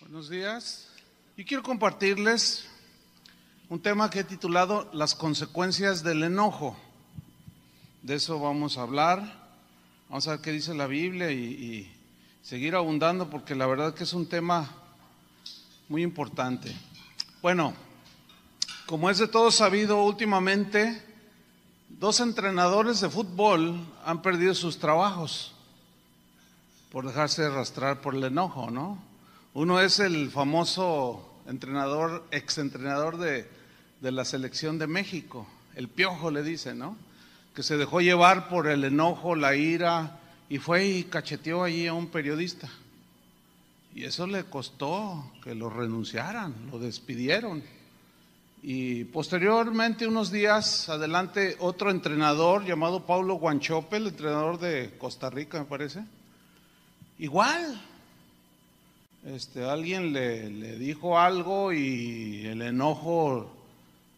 Buenos días. Yo quiero compartirles un tema que he titulado Las consecuencias del enojo. De eso vamos a hablar. Vamos a ver qué dice la Biblia y seguir abundando, porque la verdad que es un tema muy importante. Bueno, como es de todo sabido, últimamente 2 entrenadores de fútbol han perdido sus trabajos por dejarse arrastrar por el enojo, ¿no? Uno es el famoso entrenador, exentrenador de la selección de México, el Piojo le dicen, ¿no? Que se dejó llevar por el enojo, la ira, y fue y cacheteó allí a un periodista. Y eso le costó que lo renunciaran, lo despidieron. Y posteriormente, unos días adelante, otro entrenador llamado Paulo Guanchope, el entrenador de Costa Rica, me parece, igual. Alguien le dijo algo y el enojo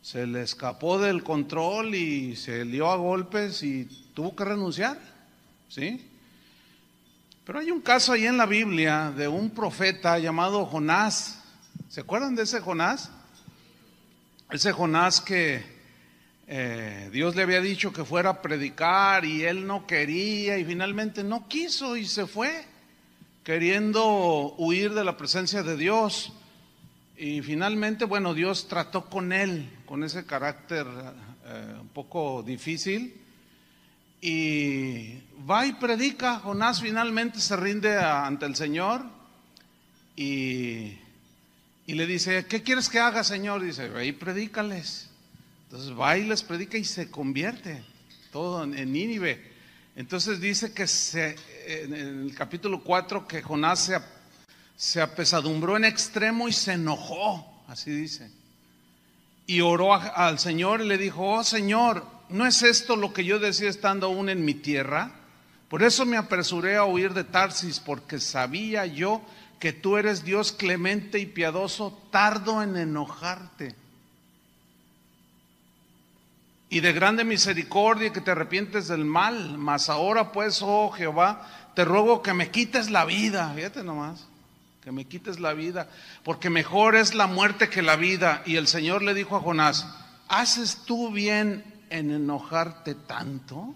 se le escapó del control y se lió a golpes y tuvo que renunciar, ¿sí? Pero hay un caso ahí en la Biblia de un profeta llamado Jonás. ¿Se acuerdan de ese Jonás? Ese Jonás que Dios le había dicho que fuera a predicar y él no quería y finalmente no quiso y se fue, queriendo huir de la presencia de Dios. Y finalmente, bueno, Dios trató con él, con ese carácter un poco difícil, y va y predica. Jonás finalmente se rinde ante el Señor y le dice: ¿qué quieres que haga, Señor? Dice: ve y predícales. Entonces va y les predica y se convierte todo en Nínive. Entonces dice que en el capítulo 4 que Jonás se apesadumbró en extremo y se enojó, así dice. Y oró al Señor y le dijo: oh Señor, ¿no es esto lo que yo decía estando aún en mi tierra? Por eso me apresuré a huir de Tarsis, porque sabía yo que tú eres Dios clemente y piadoso, tardo en enojarte, y de grande misericordia, que te arrepientes del mal. Mas ahora pues, oh Jehová, te ruego que me quites la vida. Fíjate nomás, que me quites la vida, porque mejor es la muerte que la vida. Y el Señor le dijo a Jonás: ¿haces tú bien en enojarte tanto?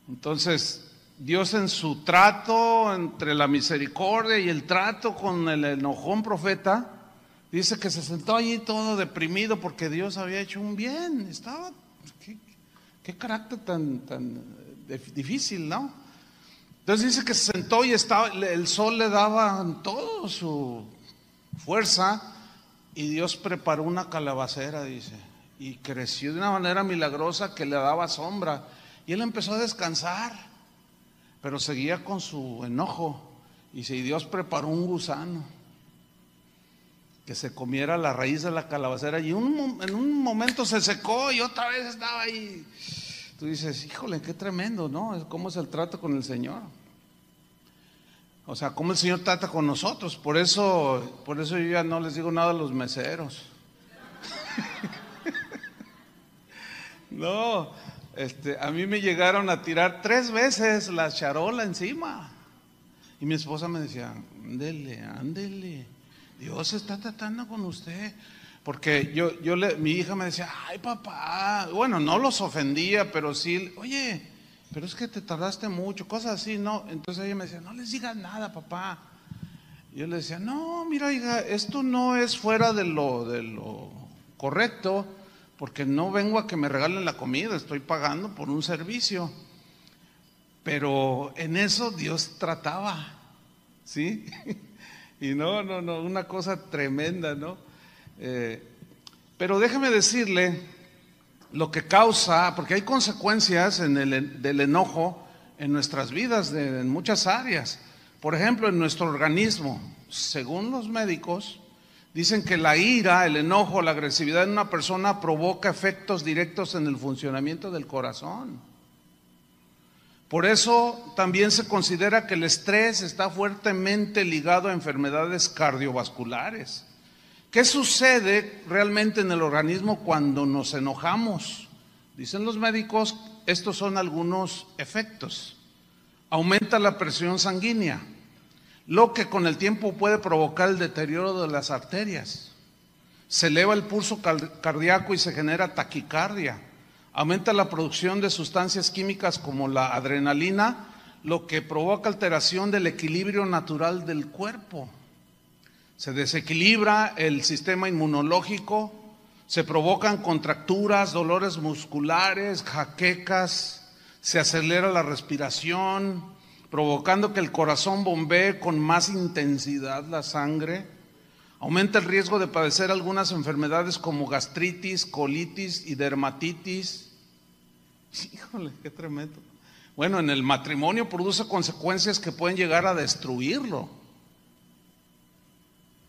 Entonces Dios, en su trato entre la misericordia y el trato con el enojón profeta, dice que se sentó allí todo deprimido porque Dios había hecho un bien. Estaba, qué carácter tan difícil, ¿no? Entonces dice que se sentó y el sol le daba toda su fuerza, y Dios preparó una calabacera, dice, y creció de una manera milagrosa que le daba sombra, y él empezó a descansar, pero seguía con su enojo. Y Dios preparó un gusano que se comiera la raíz de la calabacera, y en un momento se secó y otra vez estaba ahí. Tú dices: híjole, qué tremendo, ¿no? ¿Cómo es el trato con el Señor? O sea, cómo el Señor trata con nosotros. Por eso yo ya no les digo nada a los meseros. No, a mí me llegaron a tirar 3 veces la charola encima. Y mi esposa me decía: ándele, Dios está tratando con usted. Porque mi hija me decía: ay papá, bueno, no los ofendía, pero sí, oye, pero es que te tardaste mucho, cosas así, ¿no? Entonces ella me decía: no les digas nada, papá. Yo le decía: no, mira, hija, esto no es fuera de lo correcto, porque no vengo a que me regalen la comida, estoy pagando por un servicio. Pero en eso Dios trataba, ¿sí? Y no, una cosa tremenda, ¿no? Pero déjeme decirle lo que causa, porque hay consecuencias del enojo en nuestras vidas, en muchas áreas. Por ejemplo, en nuestro organismo, según los médicos, dicen que la ira, el enojo, la agresividad en una persona provoca efectos directos en el funcionamiento del corazón. Por eso también se considera que el estrés está fuertemente ligado a enfermedades cardiovasculares. ¿Qué sucede realmente en el organismo cuando nos enojamos? Dicen los médicos, estos son algunos efectos. Aumenta la presión sanguínea, lo que con el tiempo puede provocar el deterioro de las arterias. Se eleva el pulso cardíaco y se genera taquicardia. Aumenta la producción de sustancias químicas como la adrenalina, lo que provoca alteración del equilibrio natural del cuerpo. Se desequilibra el sistema inmunológico, se provocan contracturas, dolores musculares, jaquecas, se acelera la respiración, provocando que el corazón bombee con más intensidad la sangre. Aumenta el riesgo de padecer algunas enfermedades como gastritis, colitis y dermatitis. Híjole, qué tremendo. Bueno, en el matrimonio produce consecuencias que pueden llegar a destruirlo,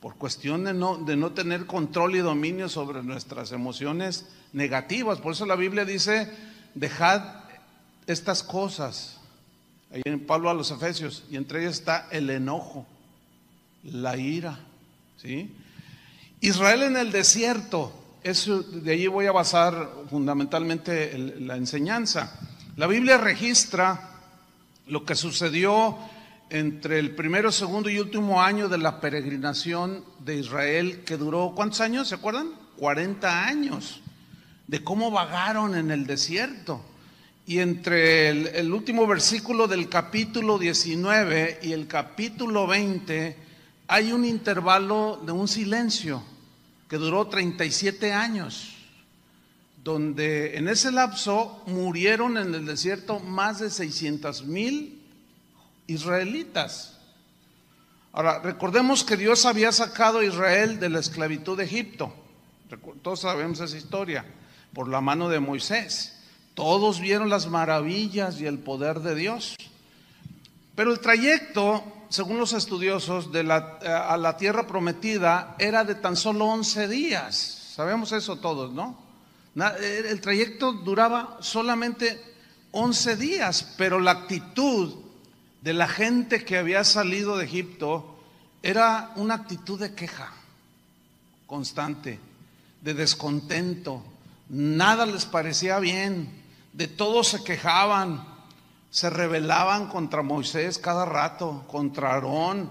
por cuestión de no tener control y dominio sobre nuestras emociones negativas. Por eso la Biblia dice, dejad estas cosas, ahí en Pablo a los Efesios, y entre ellas está el enojo, la ira, ¿sí? Israel en el desierto, de allí voy a basar fundamentalmente la enseñanza. La Biblia registra lo que sucedió entre el primero, segundo y último año de la peregrinación de Israel, que duró, ¿cuántos años? ¿Se acuerdan? 40 años, de cómo vagaron en el desierto. Y entre el último versículo del capítulo 19 y el capítulo 20 hay un intervalo de un silencio que duró 37 años, donde en ese lapso murieron en el desierto más de 600,000 israelitas. Ahora, recordemos que Dios había sacado a Israel de la esclavitud de Egipto. Todos sabemos esa historia, por la mano de Moisés. Todos vieron las maravillas y el poder de Dios. Pero el trayecto, según los estudiosos, a la tierra prometida era de tan solo 11 días. Sabemos eso todos, ¿no? El trayecto duraba solamente 11 días, pero la actitud de la gente que había salido de Egipto era una actitud de queja constante, de descontento. Nada les parecía bien, de todo se quejaban, se rebelaban contra Moisés cada rato, contra Aarón,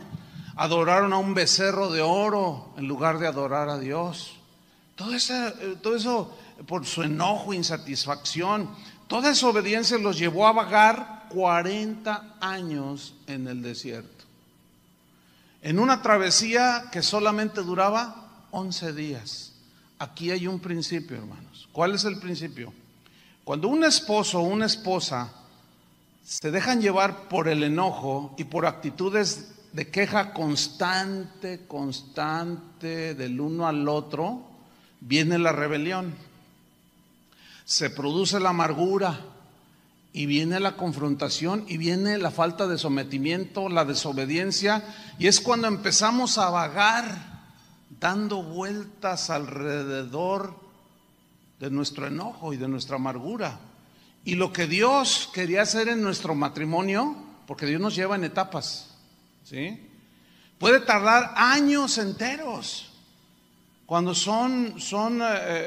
adoraron a un becerro de oro en lugar de adorar a Dios. Todo eso por su enojo, insatisfacción, toda esa obediencia los llevó a vagar 40 años en el desierto, en una travesía que solamente duraba 11 días. Aquí hay un principio, hermanos. ¿Cuál es el principio? Cuando un esposo o una esposa se dejan llevar por el enojo y por actitudes de queja constante del uno al otro, viene la rebelión, se produce la amargura y viene la confrontación y viene la falta de sometimiento, la desobediencia, y es cuando empezamos a vagar dando vueltas alrededor de nuestro enojo y de nuestra amargura. Y lo que Dios quería hacer en nuestro matrimonio, porque Dios nos lleva en etapas, ¿sí? Puede tardar años enteros, cuando son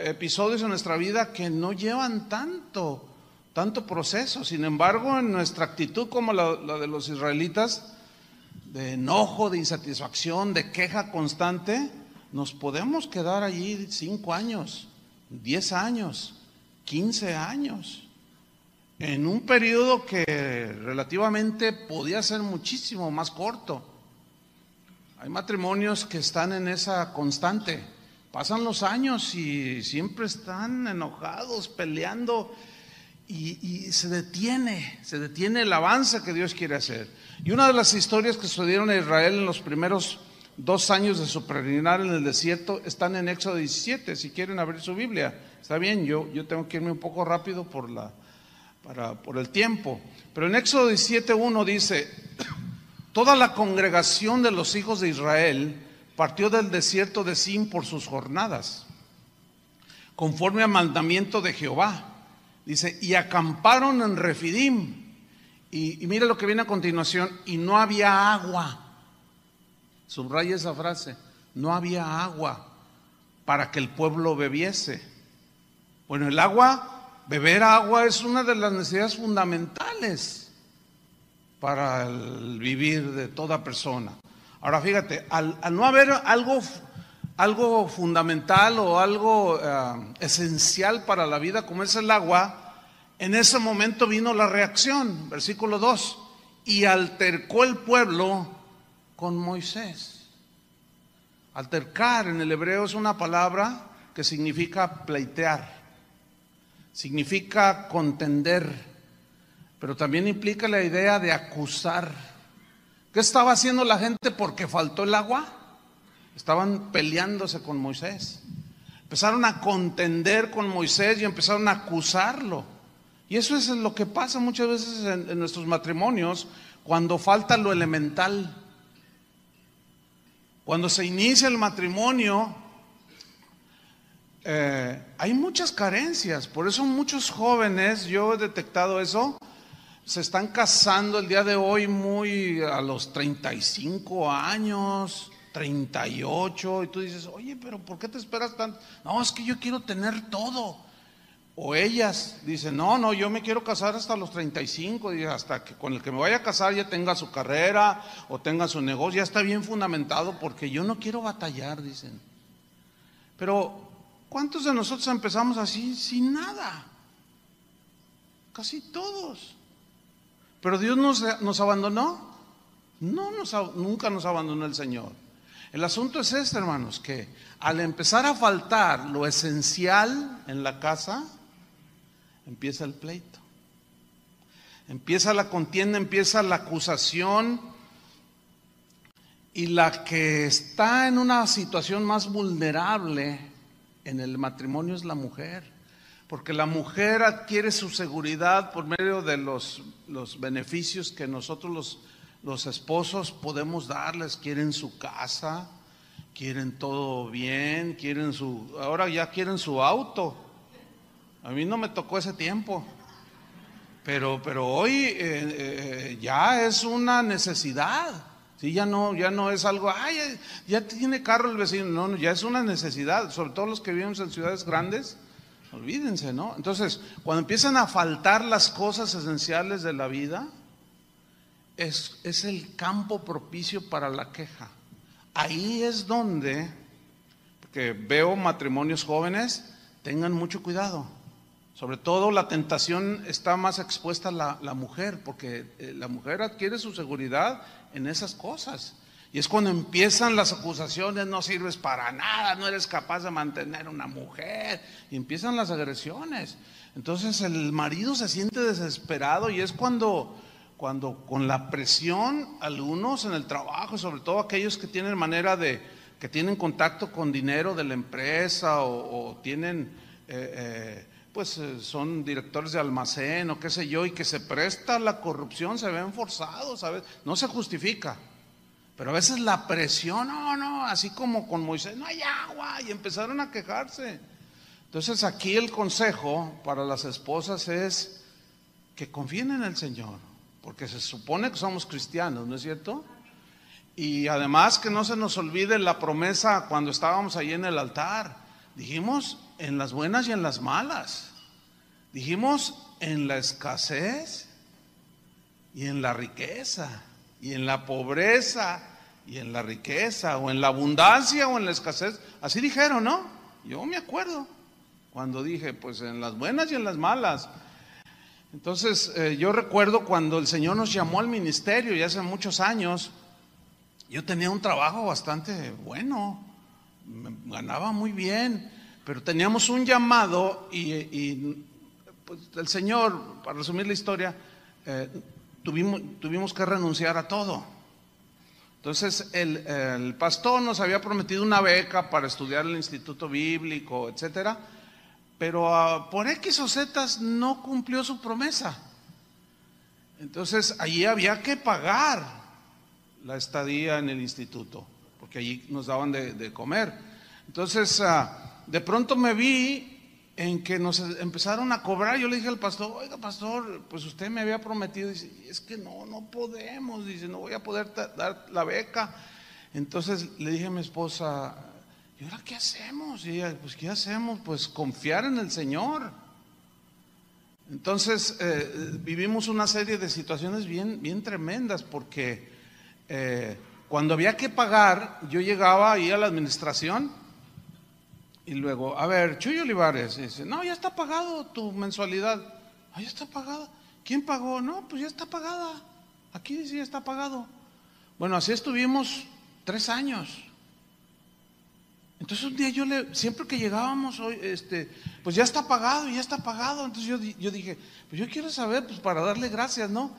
episodios en nuestra vida que no llevan tanto proceso. Sin embargo, en nuestra actitud como la de los israelitas, de enojo, de insatisfacción, de queja constante, nos podemos quedar allí 5 años, 10 años, 15 años, en un periodo que relativamente podía ser muchísimo más corto. Hay matrimonios que están en esa constante, pasan los años y siempre están enojados, peleando, y se detiene el avance que Dios quiere hacer. Y una de las historias que sucedieron a Israel en los primeros 2 años de su peregrinar en el desierto están en Éxodo 17. Si quieren abrir su Biblia, está bien, yo tengo que irme un poco rápido por el tiempo. Pero en Éxodo 17:1 dice: toda la congregación de los hijos de Israel partió del desierto de Sin por sus jornadas, conforme al mandamiento de Jehová. Dice, y acamparon en Refidim. Y mira lo que viene a continuación: y no había agua. Subraya esa frase: no había agua para que el pueblo bebiese. Bueno, beber agua es una de las necesidades fundamentales para el vivir de toda persona. Ahora fíjate, al no haber algo fundamental o algo esencial para la vida como es el agua, en ese momento vino la reacción, versículo 2, y altercó el pueblo con Moisés. Altercar en el hebreo es una palabra que significa pleitear, significa contender, pero también implica la idea de acusar. ¿Qué estaba haciendo la gente porque faltó el agua? Estaban peleándose con Moisés. Empezaron a contender con Moisés y empezaron a acusarlo. Y eso es lo que pasa muchas veces en nuestros matrimonios cuando falta lo elemental. Cuando se inicia el matrimonio, hay muchas carencias. Por eso muchos jóvenes, yo he detectado eso, se están casando el día de hoy muy a los 35 años, 38, y tú dices, oye, pero ¿por qué te esperas tanto? No, es que yo quiero tener todo. O ellas dicen, no, yo me quiero casar hasta los 35, y hasta que con el que me vaya a casar ya tenga su carrera o tenga su negocio, ya está bien fundamentado, porque yo no quiero batallar, dicen. Pero ¿cuántos de nosotros empezamos así sin nada? Casi todos. ¿Pero Dios nos abandonó? No, nunca nos abandonó el Señor. El asunto es este, hermanos, que al empezar a faltar lo esencial en la casa, empieza el pleito, empieza la contienda, empieza la acusación, y la que está en una situación más vulnerable en el matrimonio es la mujer, porque la mujer adquiere su seguridad por medio de los beneficios que nosotros los esposos podemos darles. Quieren su casa, quieren todo bien, ahora ya quieren su auto. A mí no me tocó ese tiempo, pero hoy ya es una necesidad. Sí, ya no es algo, ya tiene carro el vecino. No, ya es una necesidad, sobre todo los que vivimos en ciudades grandes. Olvídense, ¿no? Entonces, cuando empiezan a faltar las cosas esenciales de la vida, es el campo propicio para la queja. Ahí es donde, porque veo matrimonios jóvenes, tengan mucho cuidado. Sobre todo la tentación está más expuesta a la mujer, porque la mujer adquiere su seguridad en esas cosas. Y es cuando empiezan las acusaciones, no sirves para nada, no eres capaz de mantener una mujer, y empiezan las agresiones. Entonces el marido se siente desesperado, y es cuando con la presión, algunos en el trabajo, sobre todo aquellos que tienen que tienen contacto con dinero de la empresa o tienen, son directores de almacén o qué sé yo, y que se presta a la corrupción, se ven forzados, ¿sabes? No se justifica. Pero a veces la presión, no, así como con Moisés, no hay agua, y empezaron a quejarse. Entonces aquí el consejo para las esposas es que confíen en el Señor, porque se supone que somos cristianos, ¿no es cierto? Y además que no se nos olvide la promesa cuando estábamos ahí en el altar. Dijimos en las buenas y en las malas. Dijimos en la escasez y en la riqueza. Y en la pobreza y en la riqueza, o en la abundancia o en la escasez. Así dijeron, ¿no? Yo me acuerdo cuando dije, pues en las buenas y en las malas. Entonces yo recuerdo cuando el Señor nos llamó al ministerio, ya hace muchos años. Yo tenía un trabajo bastante bueno, ganaba muy bien, pero teníamos un llamado y pues, el Señor, para resumir la historia, tuvimos que renunciar a todo. Entonces el pastor nos había prometido una beca para estudiar el instituto bíblico, etcétera, pero por X o Z no cumplió su promesa. Entonces allí había que pagar la estadía en el instituto, porque allí nos daban de comer. Entonces de pronto me vi en que nos empezaron a cobrar. Yo le dije al pastor, oiga pastor, pues usted me había prometido. Dice, es que no podemos, dice, no voy a poder dar la beca. Entonces le dije a mi esposa, ¿y ahora qué hacemos? Y ella, pues ¿qué hacemos? Pues confiar en el Señor. Entonces vivimos una serie de situaciones bien tremendas, porque Cuando había que pagar, yo llegaba ahí a la administración y luego, a ver, Chuy Olivares, dice, no, ya está pagado tu mensualidad. Ah, ya está pagada. ¿Quién pagó? No, pues ya está pagada. Aquí dice ya está pagado. Bueno, así estuvimos 3 años. Entonces un día siempre que llegábamos, pues ya está pagado, ya está pagado. Entonces yo dije, pues yo quiero saber, pues para darle gracias, ¿no?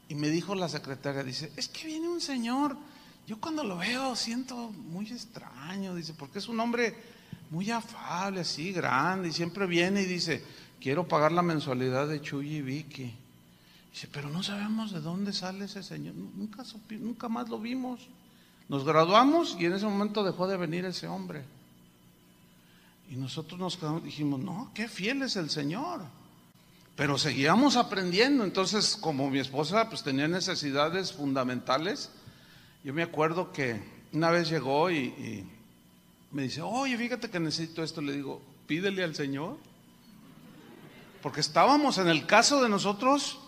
Y me dijo la secretaria, dice, es que viene un señor, yo cuando lo veo siento muy extraño, dice, porque es un hombre muy afable, así, grande, y siempre viene y dice, quiero pagar la mensualidad de Chuy y Vicky. Dice, pero no sabemos de dónde sale ese señor, nunca más lo vimos. Nos graduamos y en ese momento dejó de venir ese hombre. Y nosotros nos quedamos, dijimos, no, qué fiel es el Señor. Pero seguíamos aprendiendo. Entonces, como mi esposa pues tenía necesidades fundamentales, yo me acuerdo que una vez llegó y me dice, oye, fíjate que necesito esto. Le digo, pídele al Señor. Porque estábamos en el caso de nosotros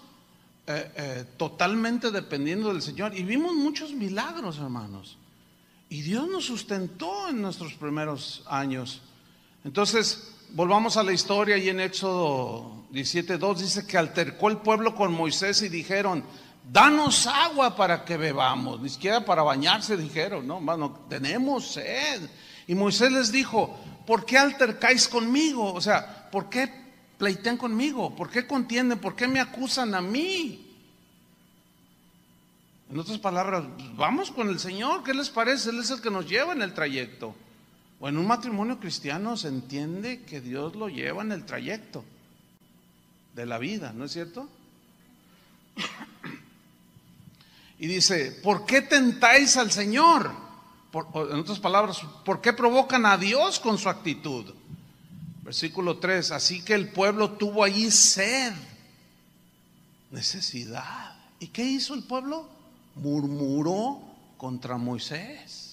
totalmente dependiendo del Señor. Y vimos muchos milagros, hermanos. Y Dios nos sustentó en nuestros primeros años. Entonces, volvamos a la historia y en Éxodo 17:2 dice que altercó el pueblo con Moisés y dijeron, danos agua para que bebamos. Ni siquiera para bañarse dijeron, no, hermano, tenemos sed. Y Moisés les dijo, ¿por qué altercáis conmigo? O sea, ¿por qué pleitean conmigo? ¿Por qué contienden? ¿Por qué me acusan a mí? En otras palabras, vamos con el Señor, ¿qué les parece? Él es el que nos lleva en el trayecto. O en un matrimonio cristiano se entiende que Dios lo lleva en el trayecto de la vida, ¿no es cierto? Y dice, ¿por qué tentáis al Señor? En otras palabras, ¿por qué provocan a Dios con su actitud? Versículo 3, así que el pueblo tuvo allí sed, necesidad. ¿Y qué hizo el pueblo? Murmuró contra Moisés.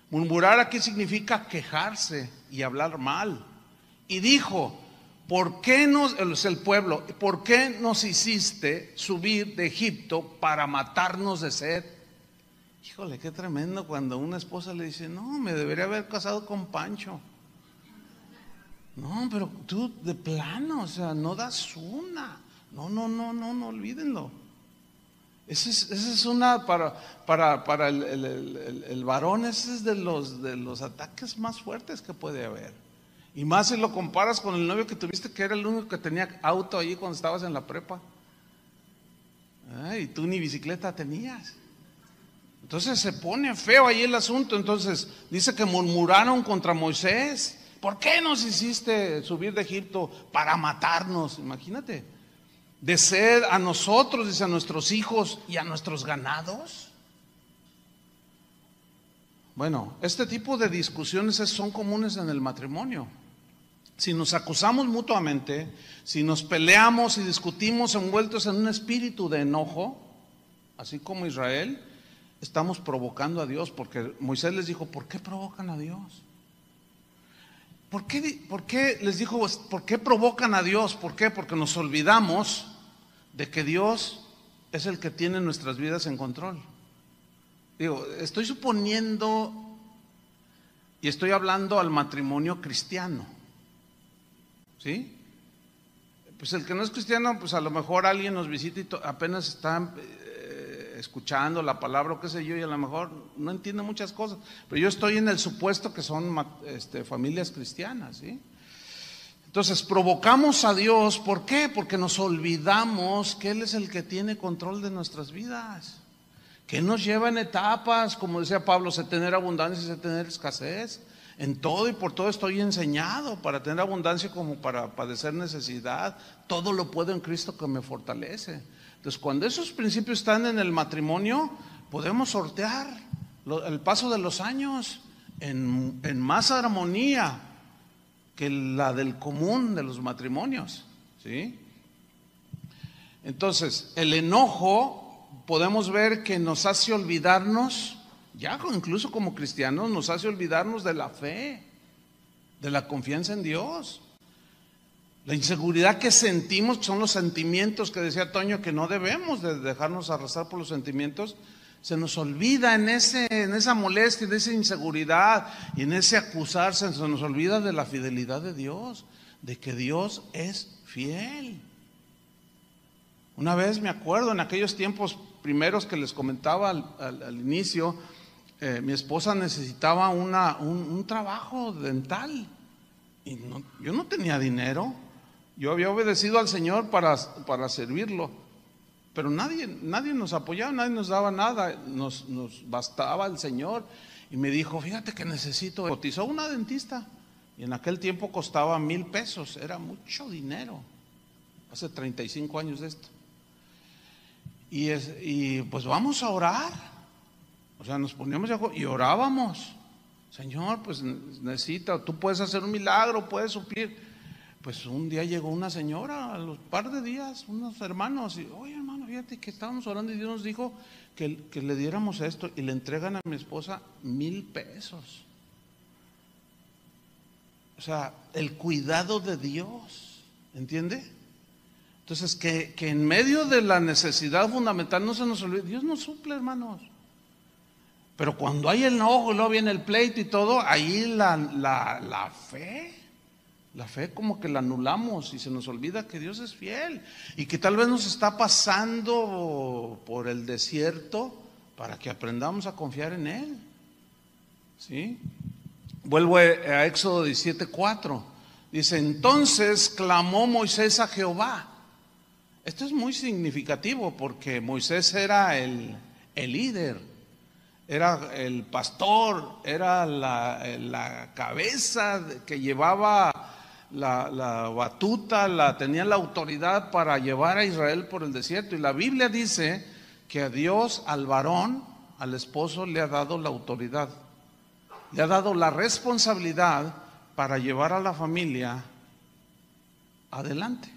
Murmurar aquí significa quejarse y hablar mal. Y dijo, ¿por qué el pueblo, ¿por qué nos hiciste subir de Egipto para matarnos de sed? Híjole, qué tremendo cuando una esposa le dice, no, me debería haber casado con Pancho. No, pero tú de plano, o sea, no das una. No, olvídenlo. Esa es una, para el varón, ese es de los ataques más fuertes que puede haber. Y más si lo comparas con el novio que tuviste, que era el único que tenía auto allí cuando estabas en la prepa. Y tú ni bicicleta tenías. Entonces se pone feo ahí el asunto. Entonces dice que murmuraron contra Moisés. ¿Por qué nos hiciste subir de Egipto para matarnos? Imagínate. De sed a nosotros, dice, a nuestros hijos y a nuestros ganados. Bueno, este tipo de discusiones son comunes en el matrimonio. Si nos acusamos mutuamente, si nos peleamos y discutimos envueltos en un espíritu de enojo, así como Israel, estamos provocando a Dios, porque Moisés les dijo, ¿por qué provocan a Dios? ¿Por qué les dijo, por qué provocan a Dios? ¿Por qué? Porque nos olvidamos de que Dios es el que tiene nuestras vidas en control. Digo, estoy suponiendo y estoy hablando al matrimonio cristiano, ¿sí? Pues el que no es cristiano, pues a lo mejor alguien nos visita y apenas está escuchando la palabra o qué sé yo, y a lo mejor no entiende muchas cosas, pero yo estoy en el supuesto que son familias cristianas, ¿sí? Entonces provocamos a Dios, ¿por qué? Porque nos olvidamos que Él es el que tiene control de nuestras vidas, que Él nos lleva en etapas, como decía Pablo, sé tener abundancia y sé tener escasez. En todo y por todo estoy enseñado, para tener abundancia como para padecer necesidad. Todo lo puedo en Cristo que me fortalece. Entonces cuando esos principios están en el matrimonio, podemos sortear el paso de los años en más armonía que la del común de los matrimonios, ¿sí? Entonces, el enojo podemos ver que nos hace olvidarnos, ya incluso como cristianos, nos hace olvidarnos de la fe, de la confianza en Dios. La inseguridad que sentimos, que son los sentimientos que decía Toño, que no debemos de dejarnos arrastrar por los sentimientos, Se nos olvida en esa molestia, en esa inseguridad y en ese acusarse, se nos olvida de la fidelidad de Dios, de que Dios es fiel. Una vez me acuerdo, en aquellos tiempos primeros que les comentaba al inicio, mi esposa necesitaba un trabajo dental y yo no tenía dinero. Yo había obedecido al Señor para servirlo, pero nadie nos apoyaba, nadie nos daba nada, nos bastaba el Señor. Y me dijo, fíjate que necesito, cotizó una dentista y en aquel tiempo costaba 1,000 pesos, era mucho dinero, hace 35 años de esto. Y pues vamos a orar, o sea, nos poníamos y orábamos. Señor, pues necesita, tú puedes hacer un milagro, puedes suplir. Pues un día llegó una señora, a los par de días, unos hermanos, y oye hermano, fíjate que estábamos orando y Dios nos dijo que le diéramos esto, y le entregan a mi esposa 1,000 pesos. O sea, el cuidado de Dios, ¿entiende? Entonces que en medio de la necesidad fundamental no se nos olvide, Dios nos suple, hermanos. Pero cuando hay el enojo, luego viene el pleito y todo, ahí la fe como que la anulamos y se nos olvida que Dios es fiel y que tal vez nos está pasando por el desierto para que aprendamos a confiar en Él. ¿Sí? Vuelvo a Éxodo 17:4. Dice, entonces clamó Moisés a Jehová. Esto es muy significativo porque Moisés era el líder, era el pastor, era la cabeza que llevaba la batuta, tenía la autoridad para llevar a Israel por el desierto. Y la Biblia dice que a Dios, al varón, al esposo, le ha dado la autoridad, le ha dado la responsabilidad para llevar a la familia adelante.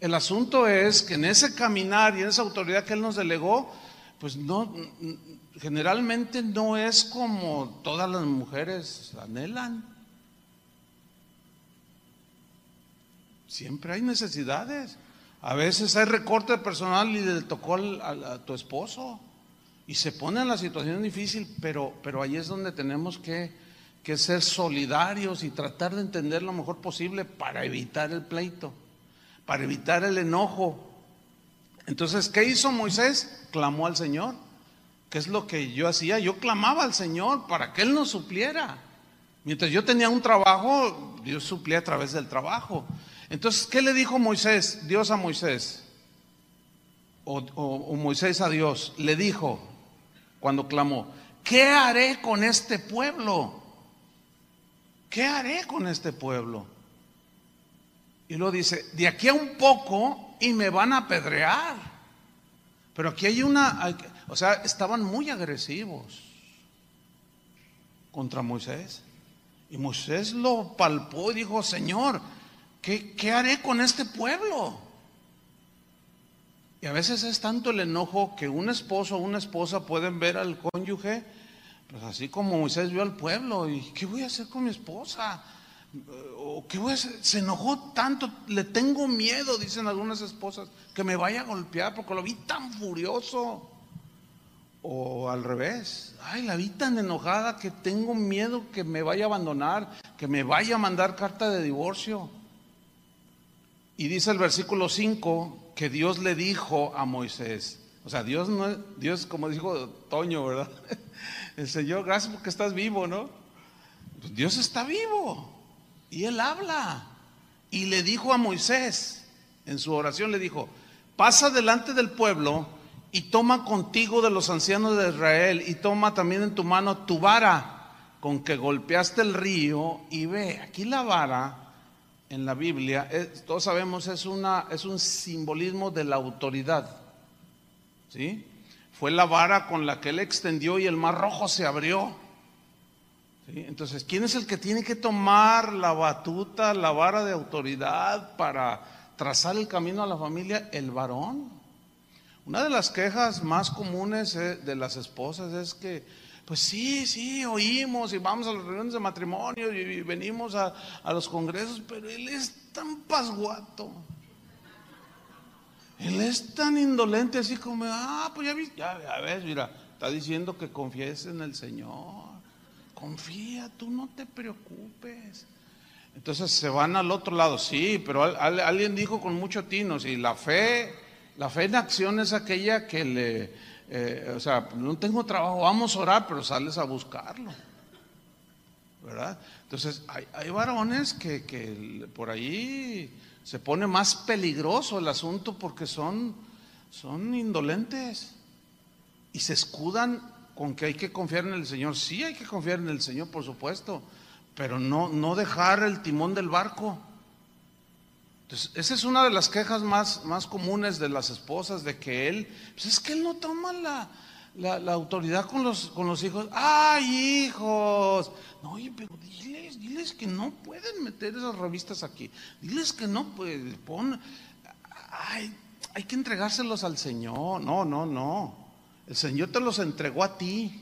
El asunto es que en ese caminar y en esa autoridad que Él nos delegó, pues no, generalmente no es como todas las mujeres anhelan. Siempre hay necesidades. A veces hay recorte personal y le tocó a tu esposo y se pone en la situación difícil, pero ahí es donde tenemos que ser solidarios y tratar de entender lo mejor posible para evitar el pleito, para evitar el enojo. Entonces, ¿qué hizo Moisés? Clamó al Señor. ¿Qué es lo que yo hacía? Yo clamaba al Señor para que Él nos supliera. Mientras yo tenía un trabajo, Dios suplía a través del trabajo. Entonces, ¿qué le dijo Moisés? Dios a Moisés, o Moisés a Dios, le dijo cuando clamó, ¿qué haré con este pueblo? ¿Qué haré con este pueblo? Y luego dice, de aquí a un poco y me van a apedrear. Pero aquí hay o sea, estaban muy agresivos contra Moisés. Y Moisés lo palpó y dijo, Señor, ¿qué haré con este pueblo? Y a veces es tanto el enojo que un esposo o una esposa pueden ver al cónyuge, pues así como Moisés vio al pueblo, y ¿qué voy a hacer con mi esposa? ¿O qué voy a hacer? Se enojó tanto, le tengo miedo, dicen algunas esposas, que me vaya a golpear porque lo vi tan furioso. O al revés, ay, la vi tan enojada que tengo miedo que me vaya a abandonar, que me vaya a mandar carta de divorcio. Y dice el versículo 5 que Dios le dijo a Moisés, o sea, Dios como dijo Toño, ¿verdad? El Señor, gracias porque estás vivo, ¿no? Pues Dios está vivo y Él habla. Y le dijo a Moisés, en su oración le dijo, pasa delante del pueblo y toma contigo de los ancianos de Israel y toma también en tu mano tu vara con que golpeaste el río y ve. Aquí la vara en la Biblia, todos sabemos, es un simbolismo de la autoridad, ¿sí? Fue la vara con la que Él extendió y el mar Rojo se abrió, ¿sí? Entonces, ¿quién es el que tiene que tomar la batuta, la vara de autoridad para trazar el camino a la familia? El varón. Una de las quejas más comunes de las esposas es que, pues sí, oímos y vamos a las reuniones de matrimonio y venimos a los congresos, pero él es tan pasguato. Él es tan indolente, así como, pues ya ves, mira, está diciendo que confíes en el Señor. Confía, tú no te preocupes. Entonces se van al otro lado. Sí, pero alguien dijo con mucho tino, sí, la fe en acción es aquella que o sea, no tengo trabajo, vamos a orar, pero sales a buscarlo, ¿verdad? Entonces hay varones que por ahí se pone más peligroso el asunto porque son indolentes y se escudan con que hay que confiar en el Señor. Sí, hay que confiar en el Señor, por supuesto, pero no dejar el timón del barco. Entonces, esa es una de las quejas más comunes de las esposas, de que pues es que él no toma la autoridad con los hijos. ¡Ay, hijos! No, oye, pero diles que no pueden meter esas revistas aquí. Diles que no pueden, hay que entregárselos al Señor. No. El Señor te los entregó a ti.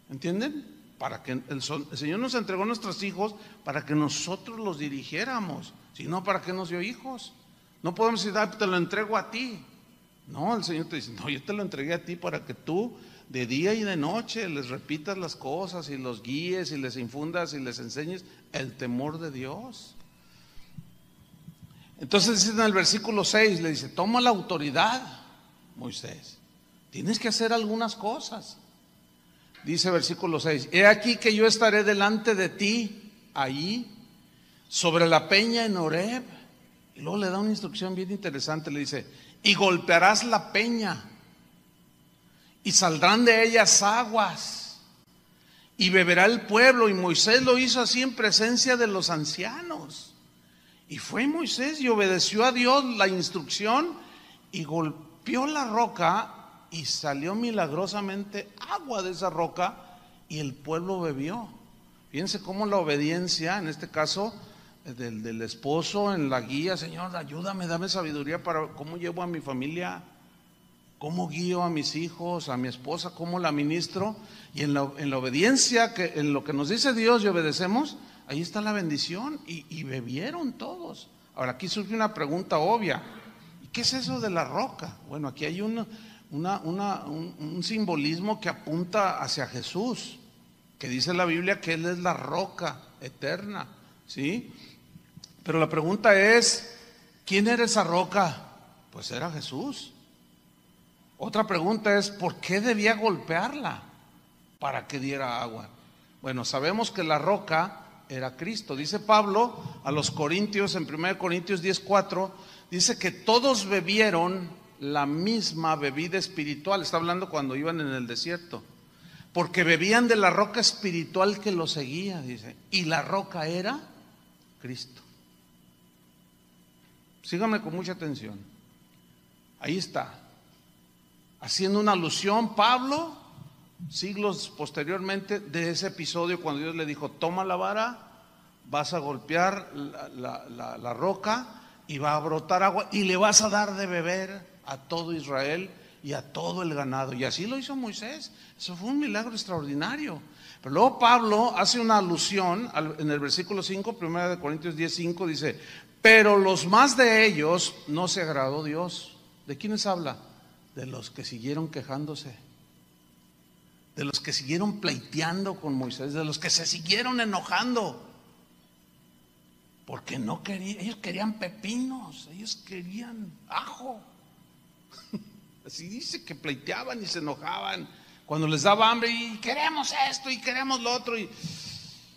¿Entienden? Para que el Señor nos entregó a nuestros hijos para que nosotros los dirigiéramos. Si no, ¿para qué nos dio hijos? No podemos decir, te lo entrego a ti. No, el Señor te dice, no, yo te lo entregué a ti para que tú de día y de noche les repitas las cosas y los guíes y les infundas y les enseñes el temor de Dios. Entonces dice en el versículo 6, le dice, toma la autoridad, Moisés, tienes que hacer algunas cosas. Dice versículo 6, he aquí que yo estaré delante de ti allí sobre la peña en Horeb. Y luego le da una instrucción bien interesante, le dice, y golpearás la peña y saldrán de ellas aguas y beberá el pueblo. Y Moisés lo hizo así en presencia de los ancianos. Y fue Moisés y obedeció a Dios la instrucción y golpeó la roca y salió milagrosamente agua de esa roca y el pueblo bebió. Fíjense cómo la obediencia, en este caso del esposo en la guía, Señor, ayúdame, dame sabiduría para cómo llevo a mi familia, cómo guío a mis hijos, a mi esposa, cómo la ministro. Y en la obediencia, en lo que nos dice Dios y obedecemos, ahí está la bendición y bebieron todos. Ahora aquí surge una pregunta obvia, ¿y qué es eso de la roca? Bueno, aquí hay un simbolismo que apunta hacia Jesús, que dice la Biblia que Él es la roca eterna, ¿sí? Pero la pregunta es, ¿quién era esa roca? Pues era Jesús. Otra pregunta es, ¿por qué debía golpearla para que diera agua? Bueno, sabemos que la roca era Cristo. Dice Pablo a los Corintios, en 1 Corintios 10:4, dice que todos bebieron la misma bebida espiritual. Está hablando cuando iban en el desierto, porque bebían de la roca espiritual que los seguía, dice, y la roca era Cristo. Síganme con mucha atención. Ahí está, haciendo una alusión Pablo, siglos posteriormente, de ese episodio cuando Dios le dijo, toma la vara, vas a golpear la roca y va a brotar agua y le vas a dar de beber a todo Israel y a todo el ganado. Y así lo hizo Moisés. Eso fue un milagro extraordinario. Pero luego Pablo hace una alusión en el versículo 5, 1 Corintios 10:5, dice, pero los más de ellos no se agradó Dios. ¿De quiénes habla? De los que siguieron quejándose, de los que siguieron pleiteando con Moisés, de los que se siguieron enojando, porque no querían, ellos querían pepinos, ellos querían ajo. Así dice que pleiteaban y se enojaban cuando les daba hambre y queremos esto y queremos lo otro, y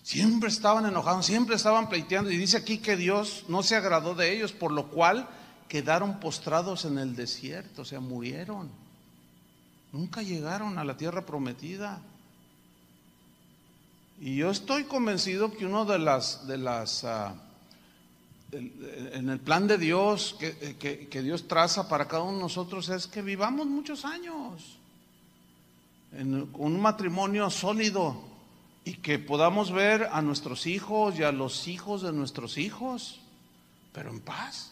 siempre estaban enojados, siempre estaban pleiteando. Y dice aquí que Dios no se agradó de ellos, por lo cual quedaron postrados en el desierto, o sea, murieron. Nunca llegaron a la tierra prometida. Y yo estoy convencido que uno en el plan de Dios que Dios traza para cada uno de nosotros es que vivamos muchos años con un matrimonio sólido y que podamos ver a nuestros hijos y a los hijos de nuestros hijos, pero en paz.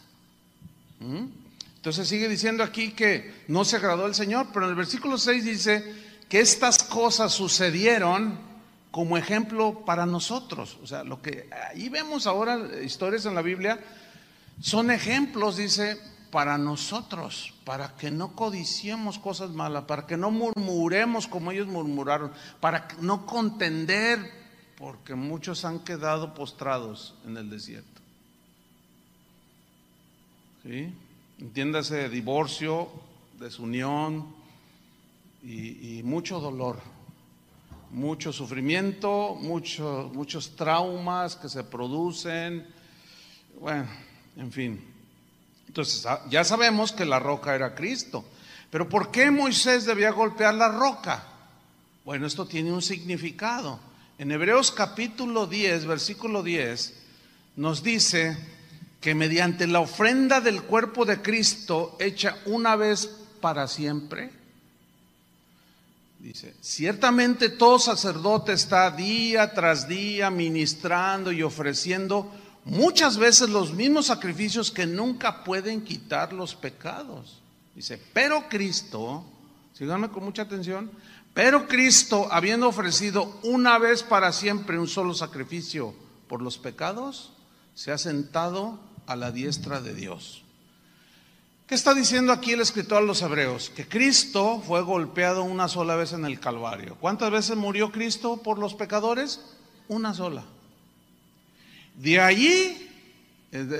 Entonces sigue diciendo aquí que no se agradó el Señor, pero en el versículo 6 dice que estas cosas sucedieron como ejemplo para nosotros. O sea, lo que ahí vemos ahora, historias en la Biblia, Son ejemplos, dice, para nosotros, para que no codiciemos cosas malas, para que no murmuremos como ellos murmuraron, para no contender, porque muchos han quedado postrados en el desierto. ¿Sí? Entiéndase, divorcio, desunión y mucho dolor, mucho sufrimiento, muchos traumas que se producen, bueno, en fin. Entonces ya sabemos que la roca era Cristo, pero ¿por qué Moisés debía golpear la roca? Bueno, esto tiene un significado. En Hebreos capítulo 10, versículo 10, nos dice que mediante la ofrenda del cuerpo de Cristo hecha una vez para siempre, dice, ciertamente todo sacerdote está día tras día ministrando y ofreciendo muchas veces los mismos sacrificios que nunca pueden quitar los pecados. Dice, pero Cristo, síganme con mucha atención, pero Cristo, habiendo ofrecido una vez para siempre un solo sacrificio por los pecados, se ha sentado a la diestra de Dios. ¿Qué está diciendo aquí el escritor a los hebreos? Que Cristo fue golpeado una sola vez en el Calvario. ¿Cuántas veces murió Cristo por los pecadores? Una sola. De allí,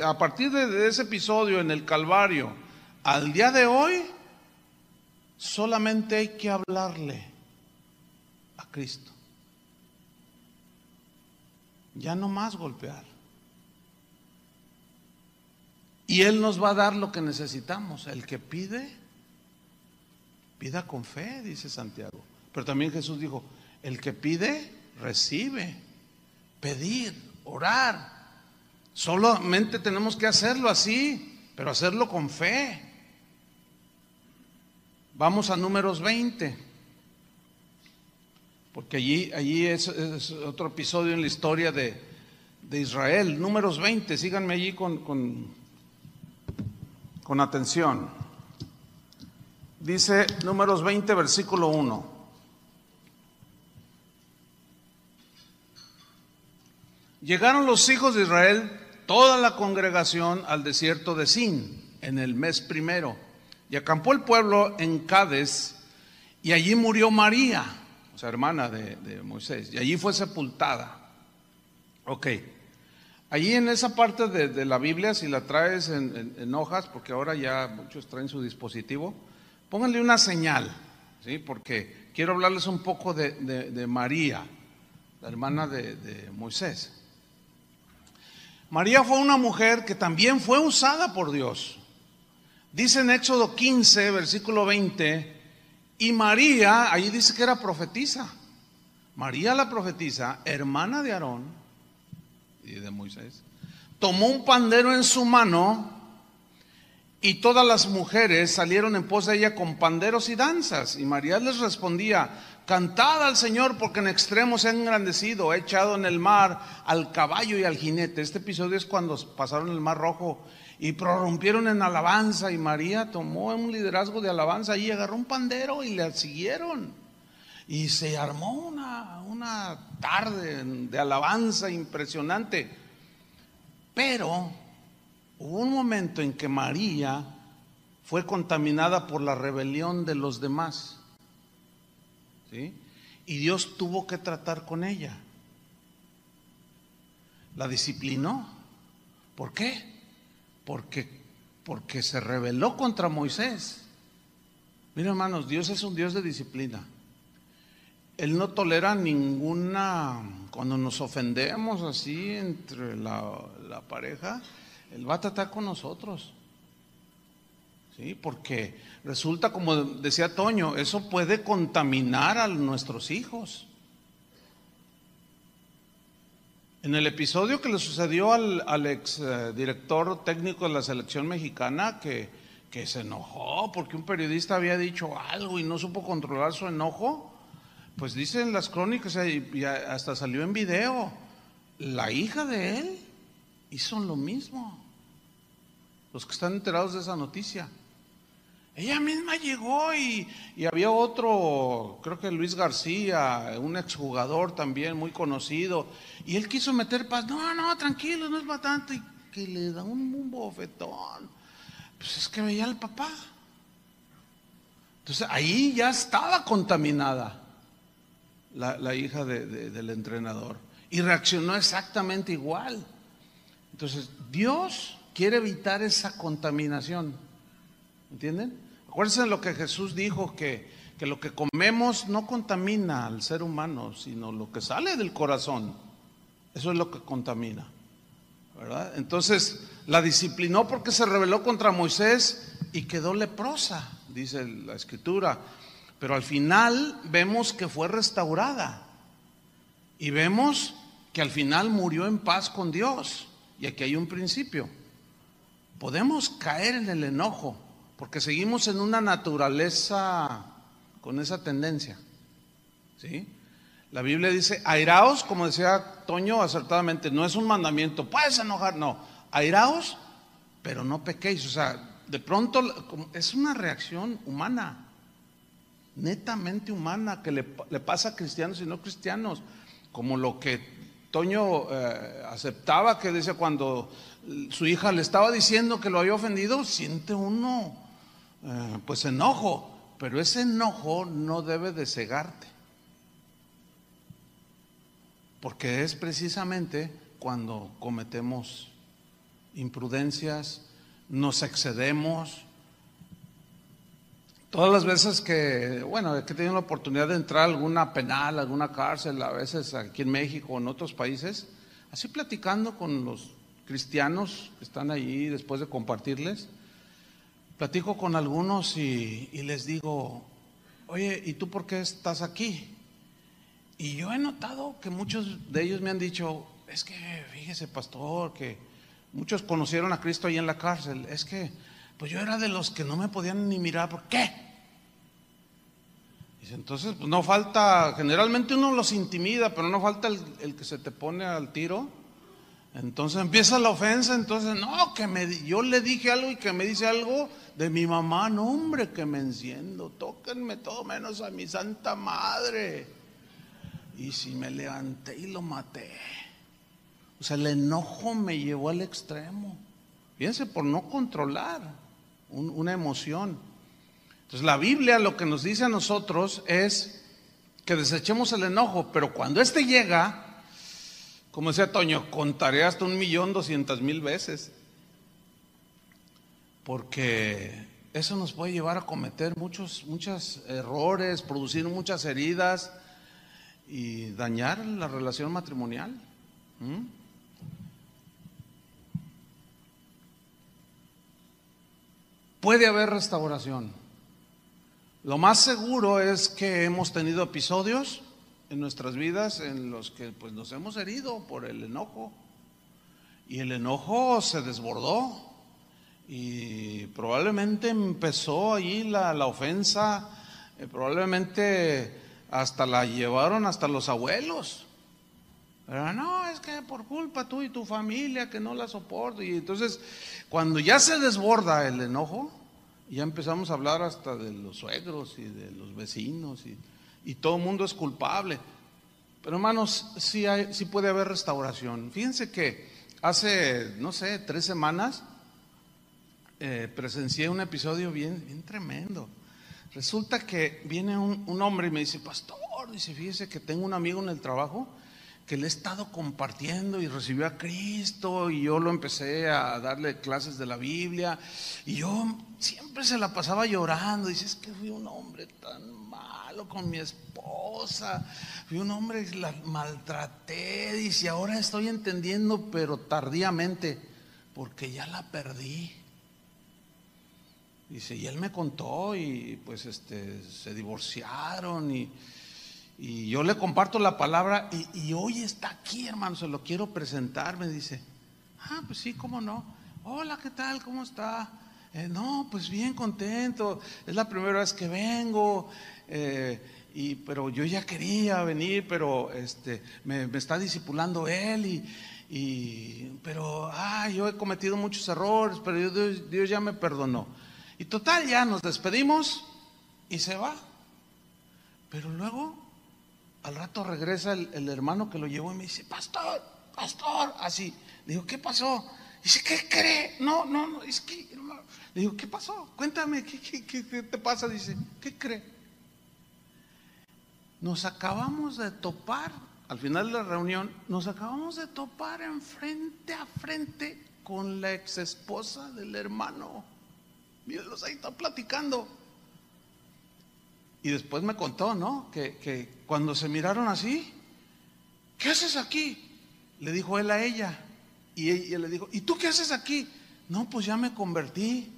a partir de ese episodio en el Calvario, al día de hoy, solamente hay que hablarle a Cristo. Ya no más golpear. Y Él nos va a dar lo que necesitamos. El que pide, pida con fe, dice Santiago. Pero también Jesús dijo, el que pide, recibe. Pedir, orar. Solamente tenemos que hacerlo así, pero hacerlo con fe. Vamos a Números 20. Porque allí es otro episodio en la historia de Israel. Números 20, síganme allí con atención. Dice Números 20, versículo 1. Llegaron los hijos de Israel, toda la congregación, al desierto de Sin, en el mes primero. Y acampó el pueblo en Cades, y allí murió María, o sea, hermana de Moisés, y allí fue sepultada. Ok. Allí en esa parte de la Biblia, si la traes en hojas, porque ahora ya muchos traen su dispositivo, pónganle una señal, ¿sí? Porque quiero hablarles un poco de María, la hermana de Moisés. María fue una mujer que también fue usada por Dios. Dice en Éxodo 15, versículo 20, y María, ahí dice que era profetisa. María la profetisa, hermana de Aarón y de Moisés, tomó un pandero en su mano y todas las mujeres salieron en pos de ella con panderos y danzas. Y María les respondía, cantad al Señor porque en extremo se ha engrandecido, ha echado en el mar al caballo y al jinete. Este episodio es cuando pasaron el Mar Rojo y prorrumpieron en alabanza, y María tomó un liderazgo de alabanza y agarró un pandero y le siguieron. Y se armó una tarde de alabanza impresionante. Pero hubo un momento en que María fue contaminada por la rebelión de los demás, ¿sí? Y Dios tuvo que tratar con ella. La disciplinó. ¿Por qué? Porque se rebeló contra Moisés. Miren, hermanos, Dios es un Dios de disciplina. Él no tolera ninguna, cuando nos ofendemos así entre la pareja, Él va a tratar con nosotros. ¿Sí? Porque resulta, como decía Toño, eso puede contaminar a nuestros hijos. En el episodio que le sucedió al ex director técnico de la selección mexicana, que se enojó porque un periodista había dicho algo y no supo controlar su enojo, pues dicen las crónicas, y hasta salió en video, la hija de él hizo lo mismo. Los que están enterados de esa noticia, ella misma llegó y había otro, creo que Luis García, un exjugador también muy conocido, y él quiso meter paz. No, tranquilo, no es para tanto. Y que le da un bofetón. Pues es que veía al papá. Entonces ahí ya estaba contaminada la hija del entrenador y reaccionó exactamente igual. Entonces Dios quiere evitar esa contaminación, ¿entienden? Acuérdense de lo que Jesús dijo, que lo que comemos no contamina al ser humano, sino lo que sale del corazón, eso es lo que contamina, ¿verdad? Entonces la disciplinó porque se rebeló contra Moisés y quedó leprosa, dice la escritura, pero al final vemos que fue restaurada y vemos que al final murió en paz con Dios. Y aquí hay un principio: podemos caer en el enojo porque seguimos en una naturaleza con esa tendencia, ¿sí? La Biblia dice: airaos, como decía Toño acertadamente, no es un mandamiento, puedes enojar, no, airaos, pero no pequéis. O sea, de pronto es una reacción humana, netamente humana, que le pasa a cristianos y no cristianos, como lo que Toño aceptaba, que decía, cuando su hija le estaba diciendo que lo había ofendido, siente uno pues enojo, pero ese enojo no debe de cegarte, porque es precisamente cuando cometemos imprudencias, nos excedemos. Todas las veces que he tenido la oportunidad de entrar a alguna penal, alguna cárcel, a veces aquí en México o en otros países, así platicando con los cristianos que están allí, después de compartirles, platico con algunos y les digo: oye, ¿y tú por qué estás aquí? Y yo he notado que muchos de ellos me han dicho: es que fíjese, pastor, que muchos conocieron a Cristo ahí en la cárcel. Es que pues yo era de los que no me podían ni mirar. ¿Por qué? Dice: entonces pues no falta, generalmente uno los intimida, pero no falta el que se te pone al tiro. Entonces empieza la ofensa. Entonces, no, yo le dije algo y que me dice algo de mi mamá. No, hombre, que me enciendo, tóquenme todo menos a mi santa madre. Y si me levanté y lo maté. O sea, el enojo me llevó al extremo. Fíjense, por no controlar una emoción. Entonces la Biblia lo que nos dice a nosotros es que desechemos el enojo, pero cuando este llega, como decía Toño, contaré hasta 1,200,000 veces, porque eso nos puede llevar a cometer muchos errores, producir muchas heridas y dañar la relación matrimonial. Puede haber restauración. Lo más seguro es que hemos tenido episodios en nuestras vidas en los que pues nos hemos herido por el enojo, y el enojo se desbordó y probablemente empezó ahí la ofensa, probablemente hasta la llevaron hasta los abuelos. Pero no, es que por culpa tú y tu familia que no la soporto. Y entonces cuando ya se desborda el enojo, ya empezamos a hablar hasta de los suegros y de los vecinos, y todo el mundo es culpable. Pero hermanos, sí puede haber restauración. Fíjense que hace, no sé, 3 semanas presencié un episodio bien tremendo. Resulta que viene un hombre y me dice: pastor, dice, fíjese que tengo un amigo en el trabajo que le he estado compartiendo y recibió a Cristo, y yo lo empecé a darle clases de la Biblia, y yo siempre se la pasaba llorando. Dice: es que fui un hombre tan malo con mi esposa, fui un hombre que la maltraté, dice, ahora estoy entendiendo, pero tardíamente, porque ya la perdí. Dice, y él me contó, y pues se divorciaron, y yo le comparto la palabra, y hoy está aquí, hermano, se lo quiero presentar. Me dice: pues sí, cómo no. Hola, ¿qué tal? ¿Cómo está? No, pues bien contento, es la primera vez que vengo, pero yo ya quería venir, pero me está discipulando él, pero yo he cometido muchos errores, pero Dios ya me perdonó. Y total, ya nos despedimos y se va. Pero luego al rato regresa el hermano que lo llevó y me dice: pastor, así. Digo: ¿qué pasó? Dice, ¿qué cree? No, es que, hermano. Le digo, ¿qué pasó? Cuéntame, ¿qué te pasa? Dice, ¿qué cree? Nos acabamos de topar, al final de la reunión, nos acabamos de topar en frente a frente con la ex esposa del hermano. Mírenlos, ahí están platicando. Y después me contó, ¿no? Que cuando se miraron así, ¿qué haces aquí? Le dijo él a ella. Y ella le dijo, ¿y tú qué haces aquí? No, pues ya me convertí.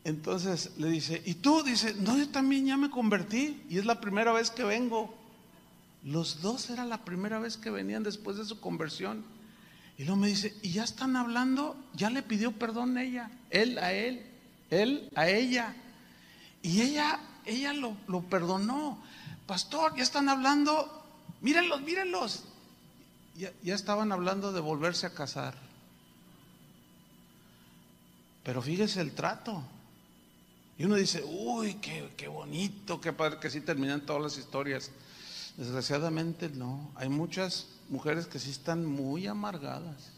Entonces le dice, ¿y tú? Dice, no, yo también ya me convertí y es la primera vez que vengo. Los dos era la primera vez que venían después de su conversión. Y luego me dice, ¿y ya están hablando? Ya le pidió perdón ella, él a ella. Y ella lo perdonó. Pastor, ya están hablando, mírenlos. Ya estaban hablando de volverse a casar. Pero fíjese el trato. Y uno dice, uy, qué bonito, qué padre que sí terminan todas las historias. Desgraciadamente no. Hay muchas mujeres que sí están muy amargadas,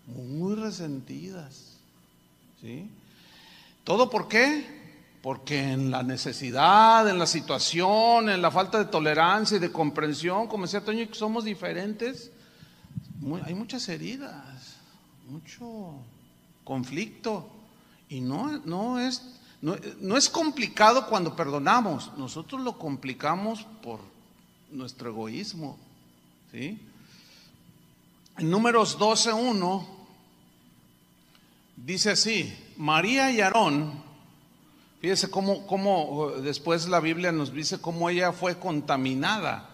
muy resentidas, ¿sí? ¿Todo por qué? Porque en la necesidad, en la situación, en la falta de tolerancia y de comprensión, como decía Toño, que somos diferentes, hay muchas heridas, mucho conflicto. Y no es complicado cuando perdonamos. Nosotros lo complicamos por nuestro egoísmo, ¿sí? En Números 12:1 dice así: María y Aarón, fíjese cómo después la Biblia nos dice cómo ella fue contaminada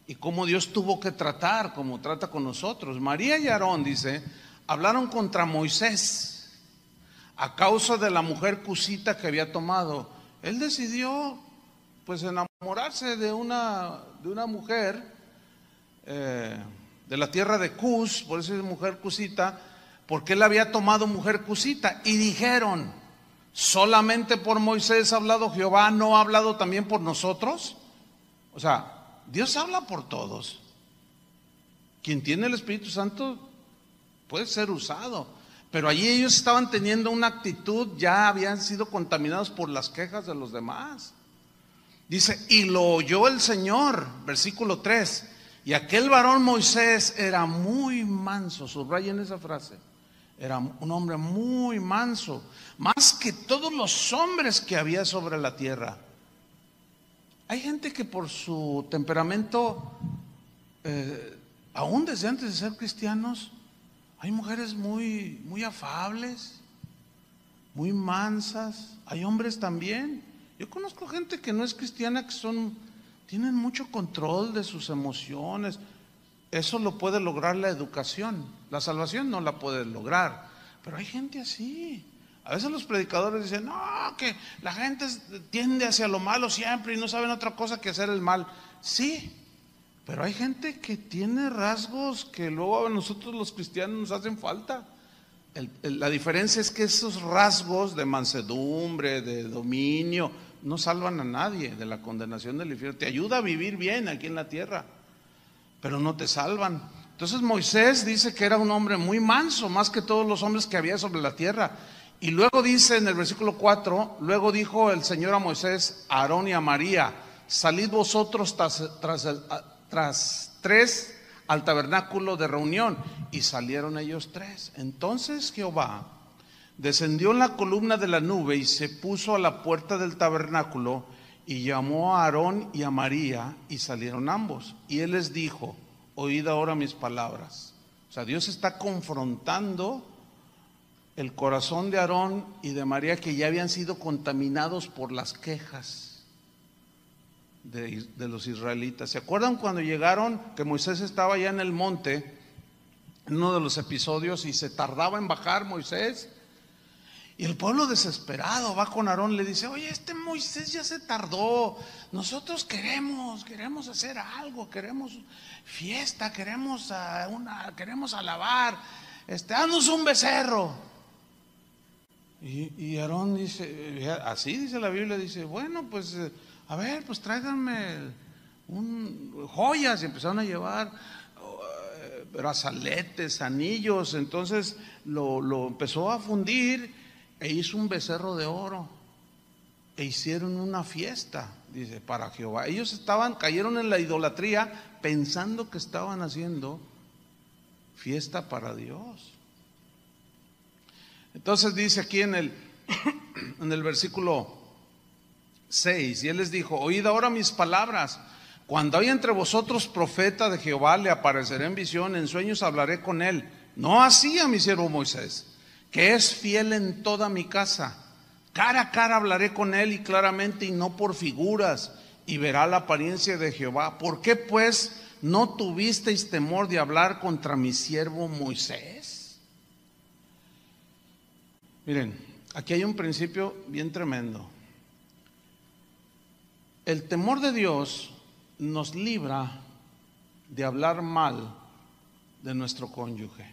y cómo Dios tuvo que tratar, como trata con nosotros. María y Aarón, dice, hablaron contra Moisés a causa de la mujer cusita que había tomado. Él decidió pues enamorarse de una mujer de la tierra de Cus, por eso es mujer cusita, porque él había tomado mujer cusita. Y dijeron, ¿solamente por Moisés ha hablado Jehová, no ha hablado también por nosotros? O sea, Dios habla por todos. Quien tiene el Espíritu Santo puede ser usado. Pero allí ellos estaban teniendo una actitud, ya habían sido contaminados por las quejas de los demás. Dice, y lo oyó el Señor, versículo 3, y aquel varón Moisés era muy manso, subrayen esa frase, era un hombre muy manso, más que todos los hombres que había sobre la tierra. Hay gente que por su temperamento, aún desde antes de ser cristianos, hay mujeres muy afables, muy mansas, hay hombres también. Yo conozco gente que no es cristiana que tienen mucho control de sus emociones. Eso lo puede lograr la educación. La salvación no la puede lograr. Pero hay gente así. A veces los predicadores dicen, no, que la gente tiende hacia lo malo siempre y no saben otra cosa que hacer el mal. Sí, pero hay gente que tiene rasgos que luego a nosotros los cristianos nos hacen falta. La diferencia es que esos rasgos de mansedumbre, de dominio, no salvan a nadie de la condenación del infierno. Te ayuda a vivir bien aquí en la tierra, pero no te salvan. Entonces Moisés dice que era un hombre muy manso, más que todos los hombres que había sobre la tierra. Y luego dice en el versículo 4, luego dijo el Señor a Moisés, a Aarón y a María, salid vosotros tras tres al tabernáculo de reunión. Y salieron ellos tres. Entonces Jehová descendió en la columna de la nube y se puso a la puerta del tabernáculo y llamó a Aarón y a María y salieron ambos. Y él les dijo, oíd ahora mis palabras. O sea, Dios está confrontando el corazón de Aarón y de María, que ya habían sido contaminados por las quejas de los israelitas. ¿Se acuerdan cuando llegaron, que Moisés estaba allá en el monte, en uno de los episodios, y se tardaba en bajar Moisés? Y el pueblo desesperado va con Aarón, le dice, oye, este Moisés ya se tardó, nosotros queremos hacer algo, queremos fiesta, queremos alabar, haznos un becerro. Y Aarón dice, así dice la Biblia, dice, bueno, pues a ver, pues tráiganme joyas. Y empezaron a llevar brazaletes, anillos. Entonces lo empezó a fundir e hizo un becerro de oro e hicieron una fiesta, dice, para Jehová. Ellos cayeron en la idolatría pensando que estaban haciendo fiesta para Dios. Entonces dice aquí en el versículo 6, y él les dijo: oíd ahora mis palabras. Cuando haya entre vosotros profeta de Jehová, le apareceré en visión, en sueños hablaré con él. No así a mi siervo Moisés, que es fiel en toda mi casa. Cara a cara hablaré con él y claramente, y no por figuras, y verá la apariencia de Jehová. ¿Por qué pues no tuvisteis temor de hablar contra mi siervo Moisés? Miren, aquí hay un principio bien tremendo. El temor de Dios nos libra de hablar mal de nuestro cónyuge.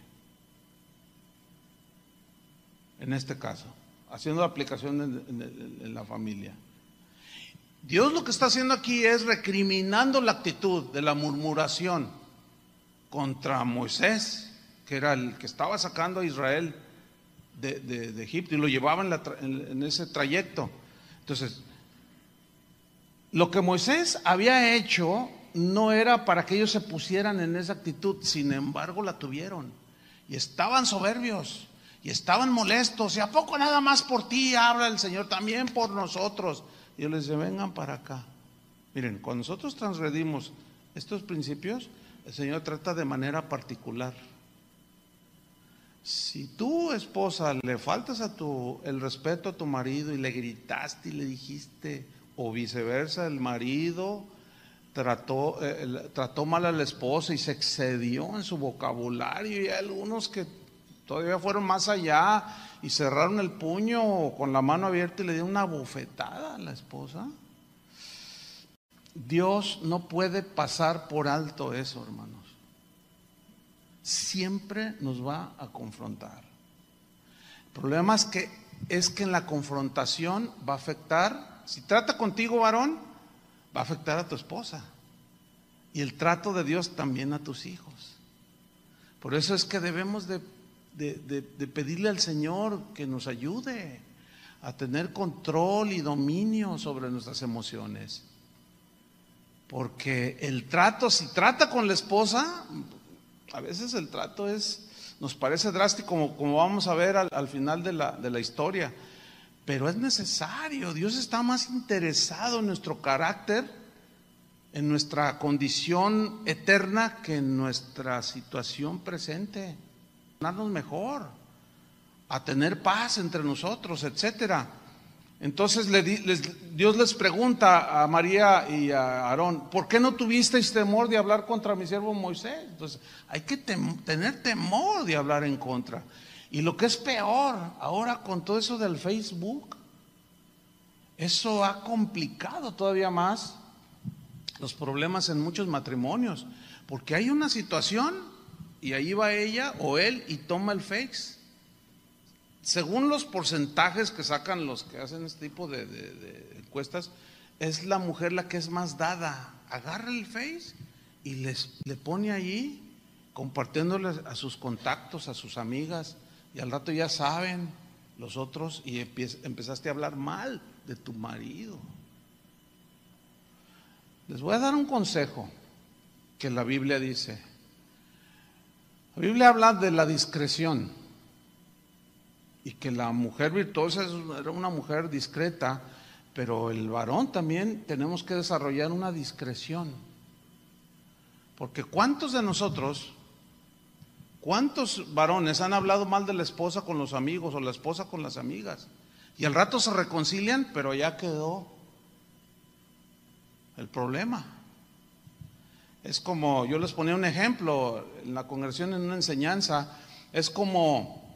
En este caso, haciendo la aplicación en la familia. Dios lo que está haciendo aquí es recriminando la actitud de la murmuración contra Moisés, que era el que estaba sacando a Israel de Egipto y lo llevaba en ese trayecto. Entonces, lo que Moisés había hecho no era para que ellos se pusieran en esa actitud, sin embargo la tuvieron y estaban soberbios y estaban molestos. ¿Y a poco nada más por ti habla el Señor? También por nosotros. Y yo les decía: vengan para acá. Miren, cuando nosotros transgredimos estos principios, el Señor trata de manera particular. Si tú, esposa, le faltas el respeto a tu marido y le gritaste y le dijiste, o viceversa, el marido trató mal a la esposa y se excedió en su vocabulario, y hay algunos que todavía fueron más allá y cerraron el puño con la mano abierta y le dieron una bofetada a la esposa. Dios no puede pasar por alto eso, hermanos. Siempre nos va a confrontar. El problema es que en la confrontación va a afectar. Si trata contigo, varón, va a afectar a tu esposa. Y el trato de Dios también a tus hijos. Por eso es que debemos de pedirle al Señor que nos ayude a tener control y dominio sobre nuestras emociones. Porque el trato, si trata con la esposa, a veces el trato nos parece drástico, como vamos a ver al final de la historia. Pero es necesario. Dios está más interesado en nuestro carácter, en nuestra condición eterna, que en nuestra situación presente. A darnos mejor, a tener paz entre nosotros, etcétera. Entonces Dios les pregunta a María y a Aarón: ¿por qué no tuvisteis temor de hablar contra mi siervo Moisés? Entonces hay que tener temor de hablar en contra. Y lo que es peor, ahora con todo eso del Facebook, eso ha complicado todavía más los problemas en muchos matrimonios, porque hay una situación y ahí va ella o él y toma el Face. Según los porcentajes que sacan los que hacen este tipo de encuestas, es la mujer la que es más dada. Agarra el Face y le pone allí, compartiéndole a sus contactos, a sus amigas. Y al rato ya saben los otros y empezaste a hablar mal de tu marido. Les voy a dar un consejo que la Biblia dice. La Biblia habla de la discreción y que la mujer virtuosa era una mujer discreta, pero el varón también tenemos que desarrollar una discreción. Porque ¿cuántos de nosotros, cuántos varones han hablado mal de la esposa con los amigos o la esposa con las amigas? Y al rato se reconcilian, pero ya quedó el problema. Es como, yo les ponía un ejemplo en la congregación en una enseñanza, es como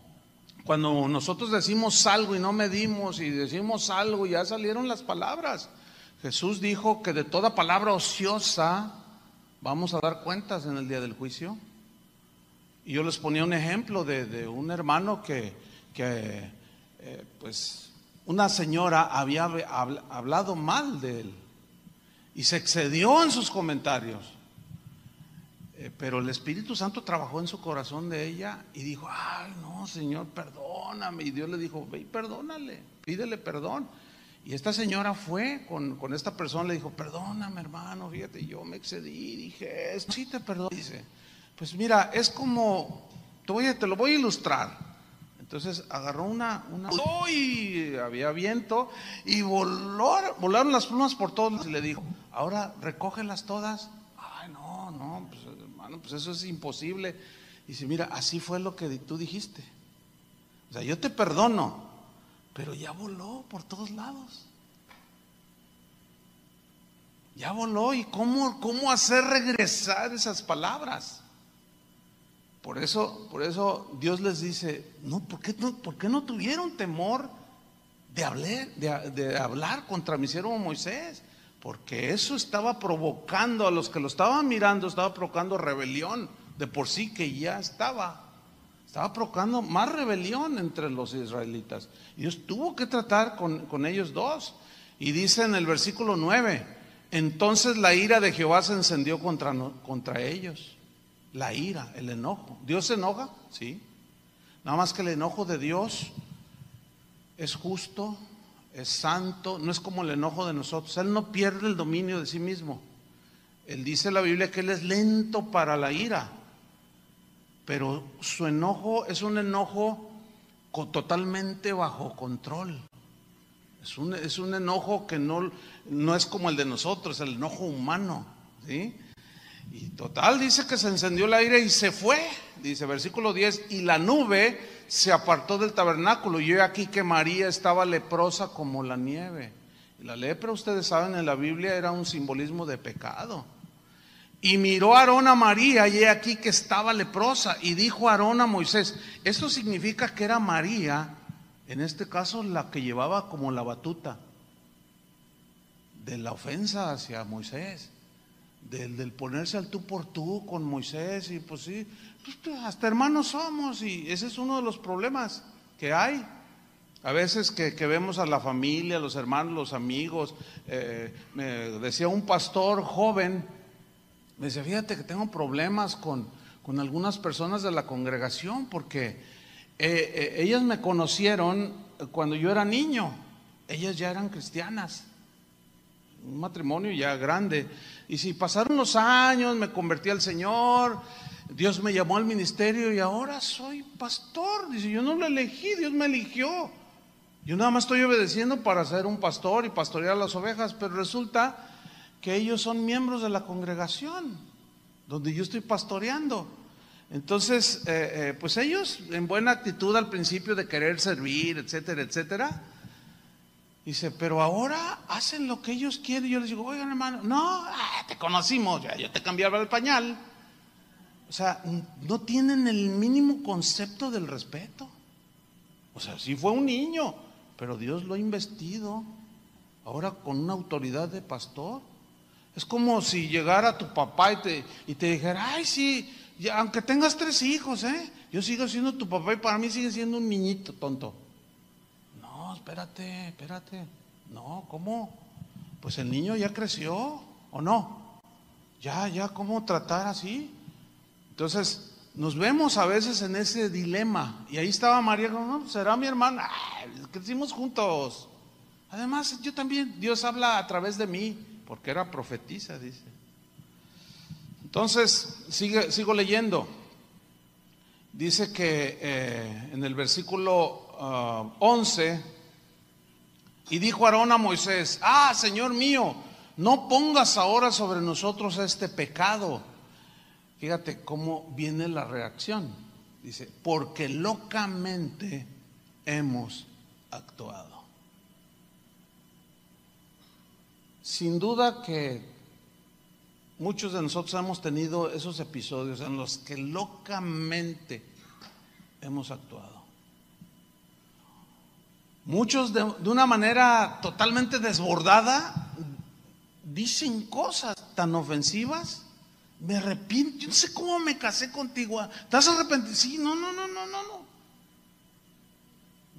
cuando nosotros decimos algo y no medimos, y decimos algo y ya salieron las palabras. Jesús dijo que de toda palabra ociosa vamos a dar cuentas en el día del juicio. Y yo les ponía un ejemplo de un hermano que pues una señora había hablado mal de él y se excedió en sus comentarios. Pero el Espíritu Santo trabajó en su corazón de ella y dijo: ay, no, Señor, perdóname. Y Dios le dijo: ve y perdónale, pídele perdón. Y esta señora fue con esta persona, le dijo: perdóname, hermano, fíjate, yo me excedí, dije esto, sí te perdono. Dice: pues mira, es como, te lo voy a ilustrar. Entonces agarró y había viento y volaron las plumas por todos lados, y le dijo: ahora recógelas todas. Ay, no, pues hermano, pues eso es imposible. Dice: mira, así fue lo que tú dijiste. O sea, yo te perdono, pero ya voló por todos lados. Ya voló. ¿Y cómo hacer regresar esas palabras? Por eso Dios les dice: no, ¿por qué no tuvieron temor de hablar contra mi siervo Moisés? Porque eso estaba provocando a los que lo estaban mirando, estaba provocando rebelión de por sí, que ya estaba provocando más rebelión entre los israelitas. Y Dios tuvo que tratar con ellos dos. Y dice en el versículo 9: entonces la ira de Jehová se encendió contra ellos. La ira, el enojo. ¿Dios se enoja? Sí. Nada más que el enojo de Dios es justo, es santo, no es como el enojo de nosotros. Él no pierde el dominio de sí mismo. Él dice en la Biblia que Él es lento para la ira, pero su enojo es un enojo totalmente bajo control. Es un enojo que no es como el de nosotros, el enojo humano, ¿sí? Y total, dice que se encendió la ira y se fue. Dice versículo 10: y la nube se apartó del tabernáculo, y yo aquí que María estaba leprosa como la nieve. Y la lepra, ustedes saben, en la Biblia era un simbolismo de pecado. Y miró Aarón a María, y he aquí que estaba leprosa. Y dijo Aarón a Moisés. Esto significa que era María, en este caso, la que llevaba como la batuta de la ofensa hacia Moisés, del ponerse al tú por tú con Moisés. Y pues sí, pues hasta hermanos somos, y ese es uno de los problemas que hay. A veces que vemos a la familia, los hermanos, los amigos. Me decía un pastor joven, me decía: fíjate que tengo problemas con algunas personas de la congregación, porque ellas me conocieron cuando yo era niño. Ellas ya eran cristianas, un matrimonio ya grande. Y si pasaron los años, me convertí al Señor, Dios me llamó al ministerio y ahora soy pastor. Dice: yo no lo elegí, Dios me eligió. Yo nada más estoy obedeciendo para ser un pastor y pastorear las ovejas, pero resulta que ellos son miembros de la congregación donde yo estoy pastoreando. Entonces, pues ellos en buena actitud al principio de querer servir, etcétera, etcétera. Dice: pero ahora hacen lo que ellos quieren. Yo les digo: oigan, hermano, no, te conocimos, ya yo te cambiaba el pañal. O sea, no tienen el mínimo concepto del respeto. O sea, sí fue un niño, pero Dios lo ha investido ahora con una autoridad de pastor. Es como si llegara tu papá y te dijera: ay, sí, ya, aunque tengas 3 hijos, yo sigo siendo tu papá y para mí sigue siendo un niñito tonto. No, espérate. No, ¿cómo? Pues el niño ya creció, ¿o no? Ya, ¿cómo tratar así? Entonces, nos vemos a veces en ese dilema. Y ahí estaba María: no, será mi hermana, crecimos juntos. Además, yo también, Dios habla a través de mí, porque era profetisa, dice. Entonces, sigo leyendo. Dice que en el versículo 11: y dijo Aarón a Moisés: Señor mío, no pongas ahora sobre nosotros este pecado. Fíjate cómo viene la reacción. Dice: porque locamente hemos actuado. Sin duda que muchos de nosotros hemos tenido esos episodios en los que locamente hemos actuado. Muchos de una manera totalmente desbordada dicen cosas tan ofensivas. Me arrepiento, yo no sé cómo me casé contigo. ¿Estás arrepentido? Sí, no.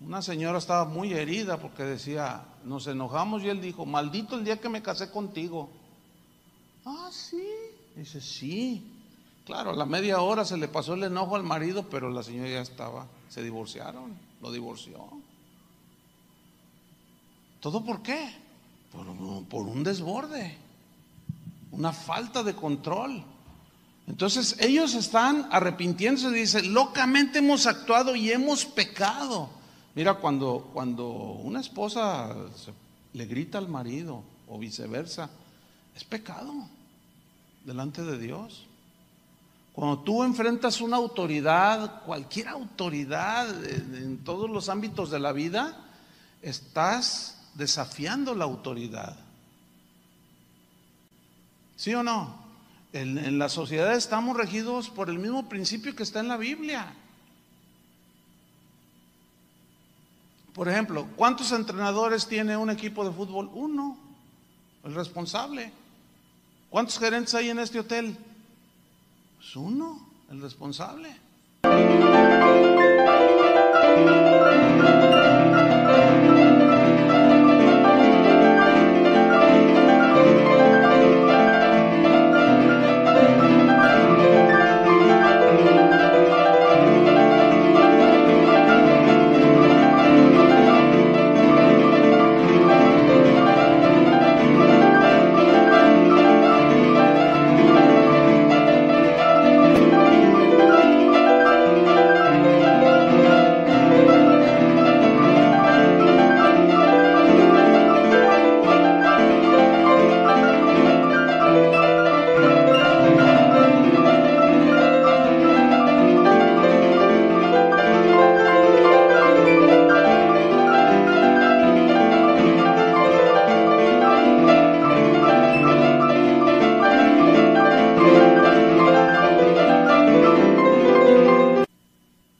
Una señora estaba muy herida porque decía: nos enojamos, y él dijo: maldito el día que me casé contigo. Sí. Dice: sí. Claro, a la media hora se le pasó el enojo al marido, pero la señora ya estaba, se divorciaron, lo divorció. ¿Todo por qué? Por un desborde, una falta de control. Entonces ellos están arrepintiéndose, dice, locamente hemos actuado y hemos pecado. Mira, cuando una esposa le grita al marido o viceversa, es pecado delante de Dios. Cuando tú enfrentas una autoridad, cualquier autoridad en todos los ámbitos de la vida, estás desafiando la autoridad. ¿Sí o no? En la sociedad estamos regidos por el mismo principio que está en la Biblia. Por ejemplo, ¿cuántos entrenadores tiene un equipo de fútbol? Uno, el responsable. ¿Cuántos gerentes hay en este hotel? Pues uno, el responsable.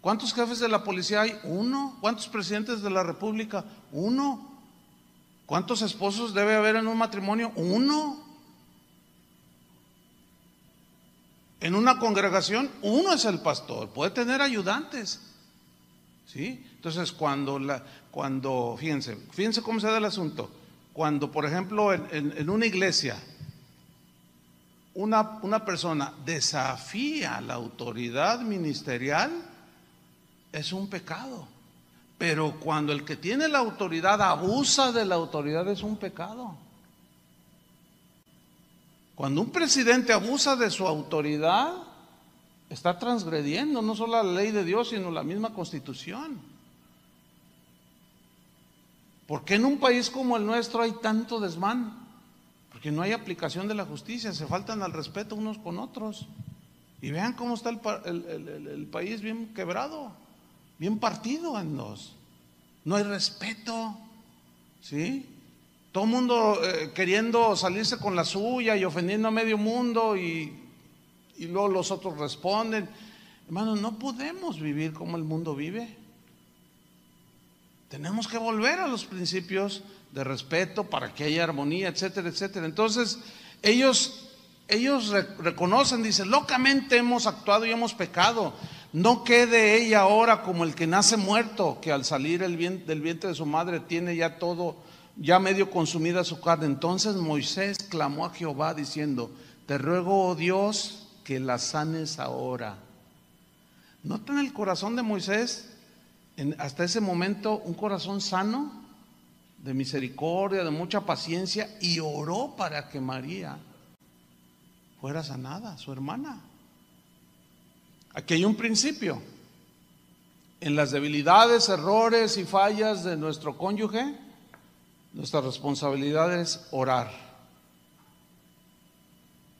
¿Cuántos jefes de la policía hay? Uno. ¿Cuántos presidentes de la república? Uno. ¿Cuántos esposos debe haber en un matrimonio? Uno. En una congregación, uno es el pastor. Puede tener ayudantes. ¿Sí? Entonces, fíjense cómo se da el asunto. Cuando, por ejemplo, en una iglesia, una persona desafía la autoridad ministerial, es un pecado. Pero cuando el que tiene la autoridad abusa de la autoridad, es un pecado. Cuando un presidente abusa de su autoridad, está transgrediendo no solo la ley de Dios, sino la misma Constitución. ¿Por qué en un país como el nuestro hay tanto desmán? Porque no hay aplicación de la justicia, se faltan al respeto unos con otros. Y vean cómo está el país bien quebrado, bien partido en dos. No hay respeto, ¿sí? Todo el mundo queriendo salirse con la suya y ofendiendo a medio mundo y luego los otros responden. Hermano, no podemos vivir como el mundo vive. Tenemos que volver a los principios de respeto para que haya armonía, etcétera, etcétera. Entonces, ellos reconocen, dicen, locamente hemos actuado y hemos pecado. No quede ella ahora como el que nace muerto, que al salir del vientre de su madre tiene ya todo, ya medio consumida su carne. Entonces Moisés clamó a Jehová diciendo, te ruego, oh Dios, que la sanes ahora. ¿Notan el corazón de Moisés? Hasta ese momento un corazón sano, de misericordia, de mucha paciencia, y oró para que María fuera sanada, su hermana. Aquí hay un principio. En las debilidades, errores y fallas de nuestro cónyuge, nuestra responsabilidad es orar.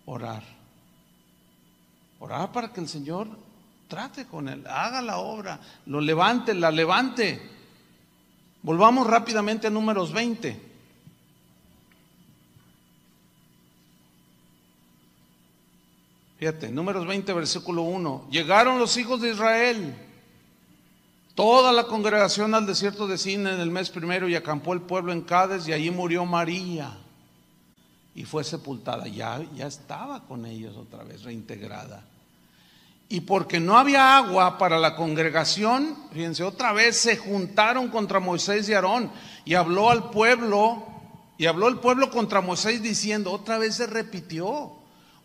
Orar para que el Señor trate con él, haga la obra, lo levante, la levante. Volvamos rápidamente a Números 20. Fíjate, Números 20, versículo 1. Llegaron los hijos de Israel, toda la congregación al desierto de Sin en el mes primero, y acampó el pueblo en Cades, y allí murió María y fue sepultada. Ya estaba con ellos otra vez, reintegrada. Y porque no había agua para la congregación, fíjense, otra vez se juntaron contra Moisés y Aarón, y habló el pueblo contra Moisés diciendo, otra vez se repitió.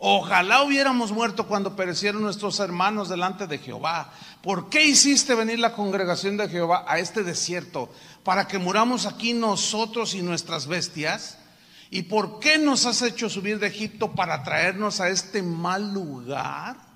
Ojalá hubiéramos muerto cuando perecieron nuestros hermanos delante de Jehová. ¿Por qué hiciste venir la congregación de Jehová a este desierto? ¿Para que muramos aquí nosotros y nuestras bestias? ¿Y por qué nos has hecho subir de Egipto para traernos a este mal lugar?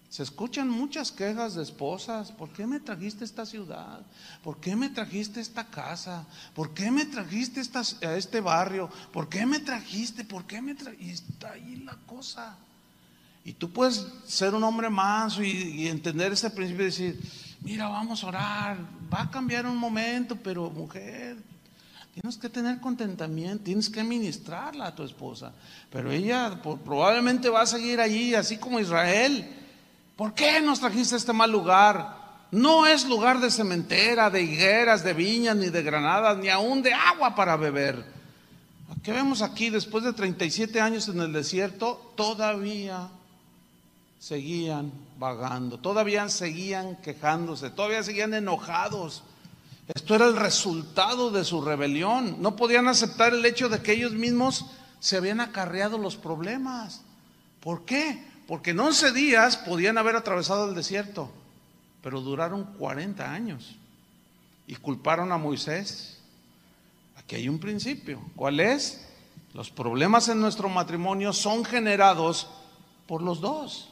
Se escuchan muchas quejas de esposas. ¿Por qué me trajiste a esta ciudad? ¿Por qué me trajiste a esta casa? ¿Por qué me trajiste a este barrio? ¿Por qué me trajiste? ¿Por qué me trajiste? Y está ahí la cosa. Y tú puedes ser un hombre manso y entender ese principio y decir, mira, vamos a orar, va a cambiar un momento, pero mujer, tienes que tener contentamiento, tienes que ministrarla a tu esposa. Pero ella probablemente va a seguir allí, así como Israel. ¿Por qué nos trajiste a este mal lugar? No es lugar de cementera, de higueras, de viñas, ni de granadas, ni aún de agua para beber. ¿Qué vemos aquí? Después de 37 años en el desierto, todavía seguían vagando, todavía seguían quejándose, todavía seguían enojados. Esto era el resultado de su rebelión. No podían aceptar el hecho de que ellos mismos se habían acarreado los problemas. ¿Por qué? Porque en 11 días podían haber atravesado el desierto, pero duraron 40 años y culparon a Moisés. Aquí hay un principio. ¿Cuál es? Los problemas en nuestro matrimonio son generados por los dos.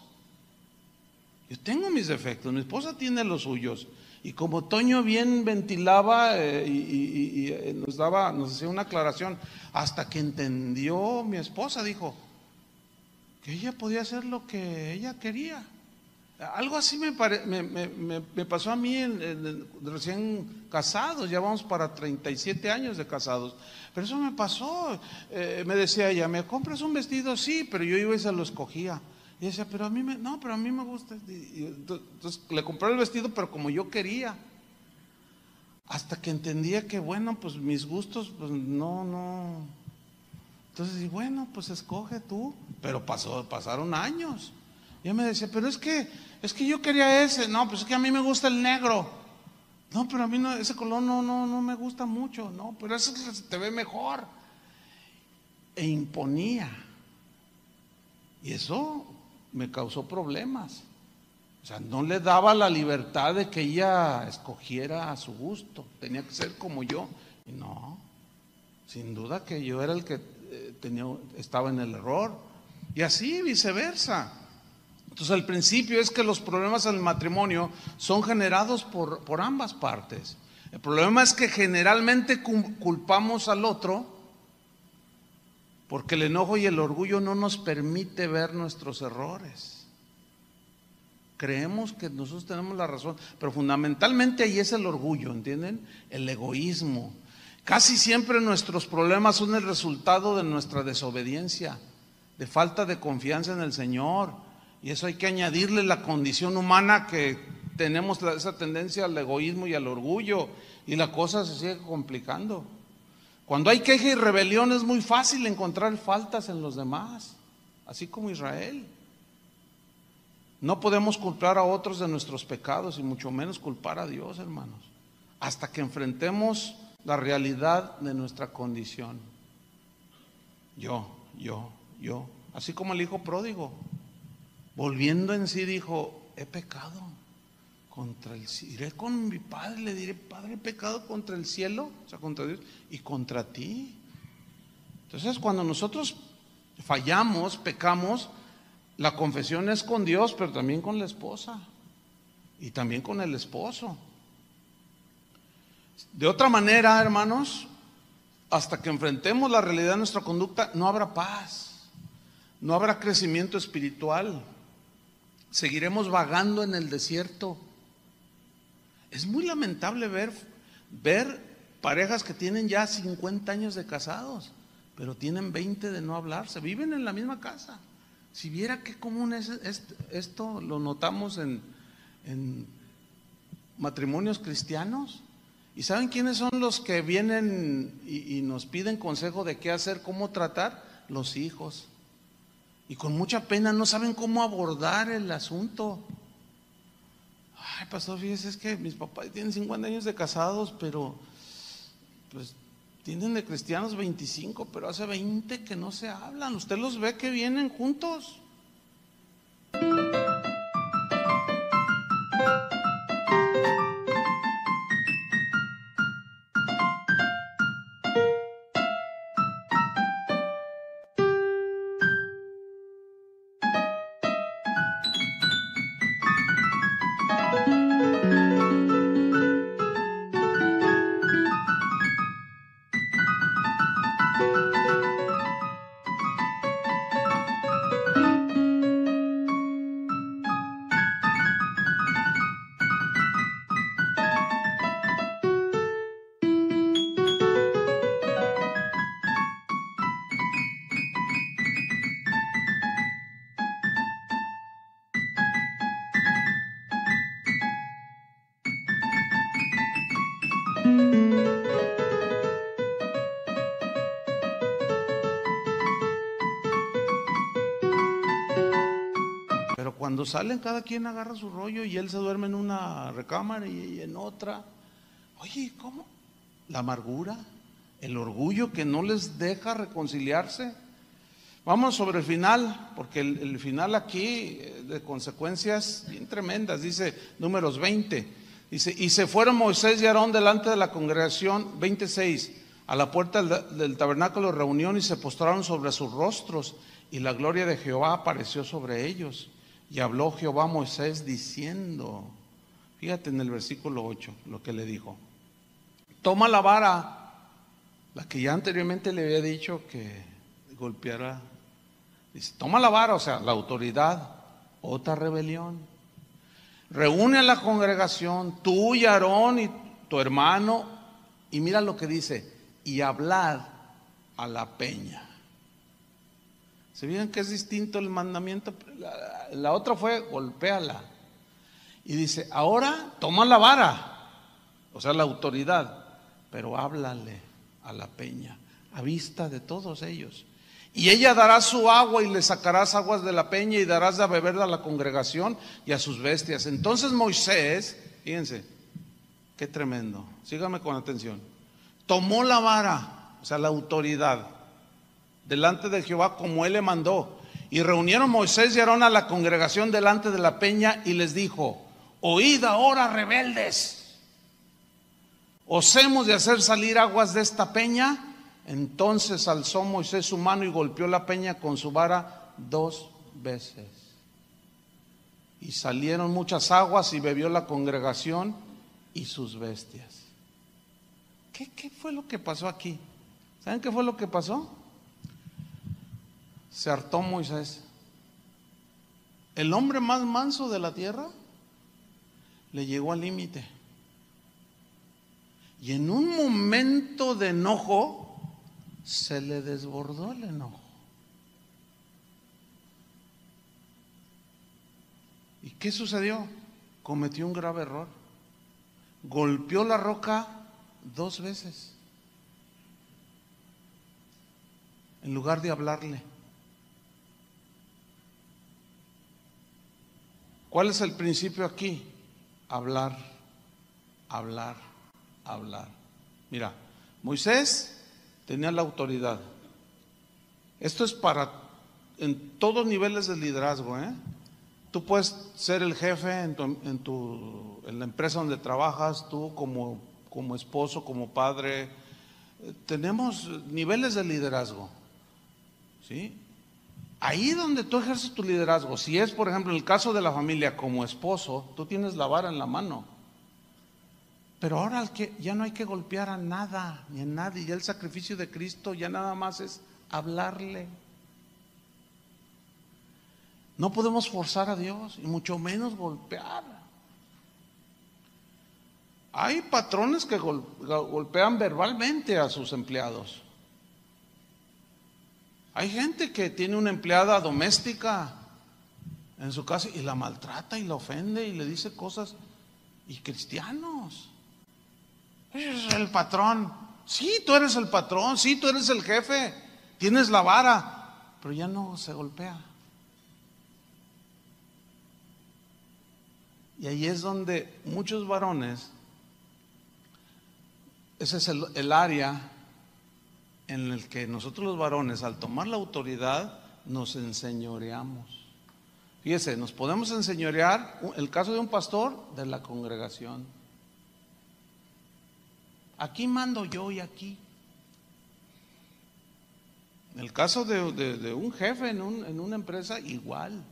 Yo tengo mis defectos, mi esposa tiene los suyos. Y como Toño bien ventilaba nos hacía una aclaración, hasta que entendió mi esposa, dijo que ella podía hacer lo que ella quería. Algo así me pasó a mí recién casados, ya vamos para 37 años de casados. Pero eso me pasó. Me decía ella, ¿me compras un vestido? Sí, pero yo iba y se lo escogía. Y decía, pero a mí me gusta. Entonces le compré el vestido, pero como yo quería. Hasta que entendía que, bueno, pues mis gustos, pues no. Entonces, bueno, pues escoge tú. Pero pasaron años. Y ella me decía, pero es que yo quería ese. No, pues es que a mí me gusta el negro. No, pero a mí no, ese color no me gusta mucho. No, pero ese te ve mejor. E imponía. Y eso me causó problemas. O sea, no le daba la libertad de que ella escogiera a su gusto. Tenía que ser como yo. Y no, sin duda que yo era el que estaba en el error. Y así viceversa. Entonces el principio es que los problemas en el matrimonio son generados por ambas partes. El problema es que generalmente culpamos al otro porque el enojo y el orgullo no nos permite ver nuestros errores. Creemos que nosotros tenemos la razón, pero fundamentalmente ahí es el orgullo, ¿entienden? El egoísmo. Casi siempre nuestros problemas son el resultado de nuestra desobediencia, de falta de confianza en el Señor. Y eso hay que añadirle la condición humana que tenemos esa tendencia al egoísmo y al orgullo, y la cosa se sigue complicando. Cuando hay queja y rebelión es muy fácil encontrar faltas en los demás, así como Israel. No podemos culpar a otros de nuestros pecados y mucho menos culpar a Dios, hermanos, hasta que enfrentemos la realidad de nuestra condición. Yo, así como el hijo pródigo, volviendo en sí dijo, he pecado contra el cielo, iré con mi padre, le diré, Padre, he pecado contra el cielo, o sea, contra Dios y contra ti. Entonces cuando nosotros fallamos, pecamos, la confesión es con Dios, pero también con la esposa y también con el esposo. De otra manera, hermanos, hasta que enfrentemos la realidad de nuestra conducta, no habrá paz, no habrá crecimiento espiritual, seguiremos vagando en el desierto. Es muy lamentable ver parejas que tienen ya 50 años de casados, pero tienen 20 de no hablarse, viven en la misma casa. Si viera qué común es esto, lo notamos en matrimonios cristianos. ¿Y saben quiénes son los que vienen y nos piden consejo de qué hacer, cómo tratar? Los hijos. Y con mucha pena no saben cómo abordar el asunto. Pastor, fíjese, es que mis papás tienen 50 años de casados, pero pues Tienen de cristianos 25, pero hace 20 que no se hablan. Usted los ve que vienen juntos. Pero cuando salen, cada quien agarra su rollo y él se duerme en una recámara y en otra. Oye, ¿cómo? La amargura, el orgullo que no les deja reconciliarse. Vamos sobre el final, porque el final aquí de consecuencias bien tremendas. Dice Números 20, dice: y se fueron Moisés y Aarón delante de la congregación, 26, a la puerta del tabernáculo de reunión, y se postraron sobre sus rostros, y la gloria de Jehová apareció sobre ellos. Y habló Jehová a Moisés diciendo, fíjate en el versículo 8 lo que le dijo: toma la vara, la que ya anteriormente le había dicho que golpeara. Dice, toma la vara, o sea, la autoridad. Otra rebelión. Reúne a la congregación, tú y Aarón y tu hermano, y mira lo que dice: y hablad a la peña. ¿Se fijan que es distinto el mandamiento? La otra fue golpéala. Y dice, ahora toma la vara, o sea, la autoridad, pero háblale a la peña, a vista de todos ellos. Y ella dará su agua, y le sacarás aguas de la peña, y darás de beber a la congregación y a sus bestias. Entonces Moisés, fíjense, qué tremendo, síganme con atención, tomó la vara, o sea, la autoridad, delante de Jehová como él le mandó. Y reunieron Moisés y Aarón a la congregación delante de la peña, y les dijo: oíd ahora, rebeldes, ¿os hemos de hacer salir aguas de esta peña? Entonces alzó Moisés su mano y golpeó la peña con su vara 2 veces. Y salieron muchas aguas, y bebió la congregación y sus bestias. ¿Qué fue lo que pasó aquí? ¿Saben qué fue lo que pasó? Se hartó Moisés. El hombre más manso de la tierra le llegó al límite. Y en un momento de enojo se le desbordó el enojo. ¿Y qué sucedió? Cometió un grave error. Golpeó la roca 2 veces en lugar de hablarle. ¿Cuál es el principio aquí? Hablar, hablar, hablar. Mira, Moisés tenía la autoridad. Esto es para en todos niveles de liderazgo, ¿eh? Tú puedes ser el jefe en la empresa donde trabajas, tú como esposo, como padre. Tenemos niveles de liderazgo, ¿sí? Ahí donde tú ejerces tu liderazgo, si es por ejemplo en el caso de la familia como esposo, tú tienes la vara en la mano. Pero ahora ya no hay que golpear a nada ni a nadie, ya el sacrificio de Cristo ya nada más es hablarle. No podemos forzar a Dios y mucho menos golpear. Hay patrones que golpean verbalmente a sus empleados. Hay gente que tiene una empleada doméstica en su casa y la maltrata y la ofende y le dice cosas. Y cristianos, es el patrón. Sí, tú eres el patrón, sí, tú eres el jefe, tienes la vara, pero ya no se golpea. Y ahí es donde muchos varones, ese es el área en el que nosotros los varones, al tomar la autoridad, nos enseñoreamos. Fíjese, nos podemos enseñorear, el caso de un pastor, de la congregación. Aquí mando yo y aquí. En el caso de un jefe en una empresa, igual.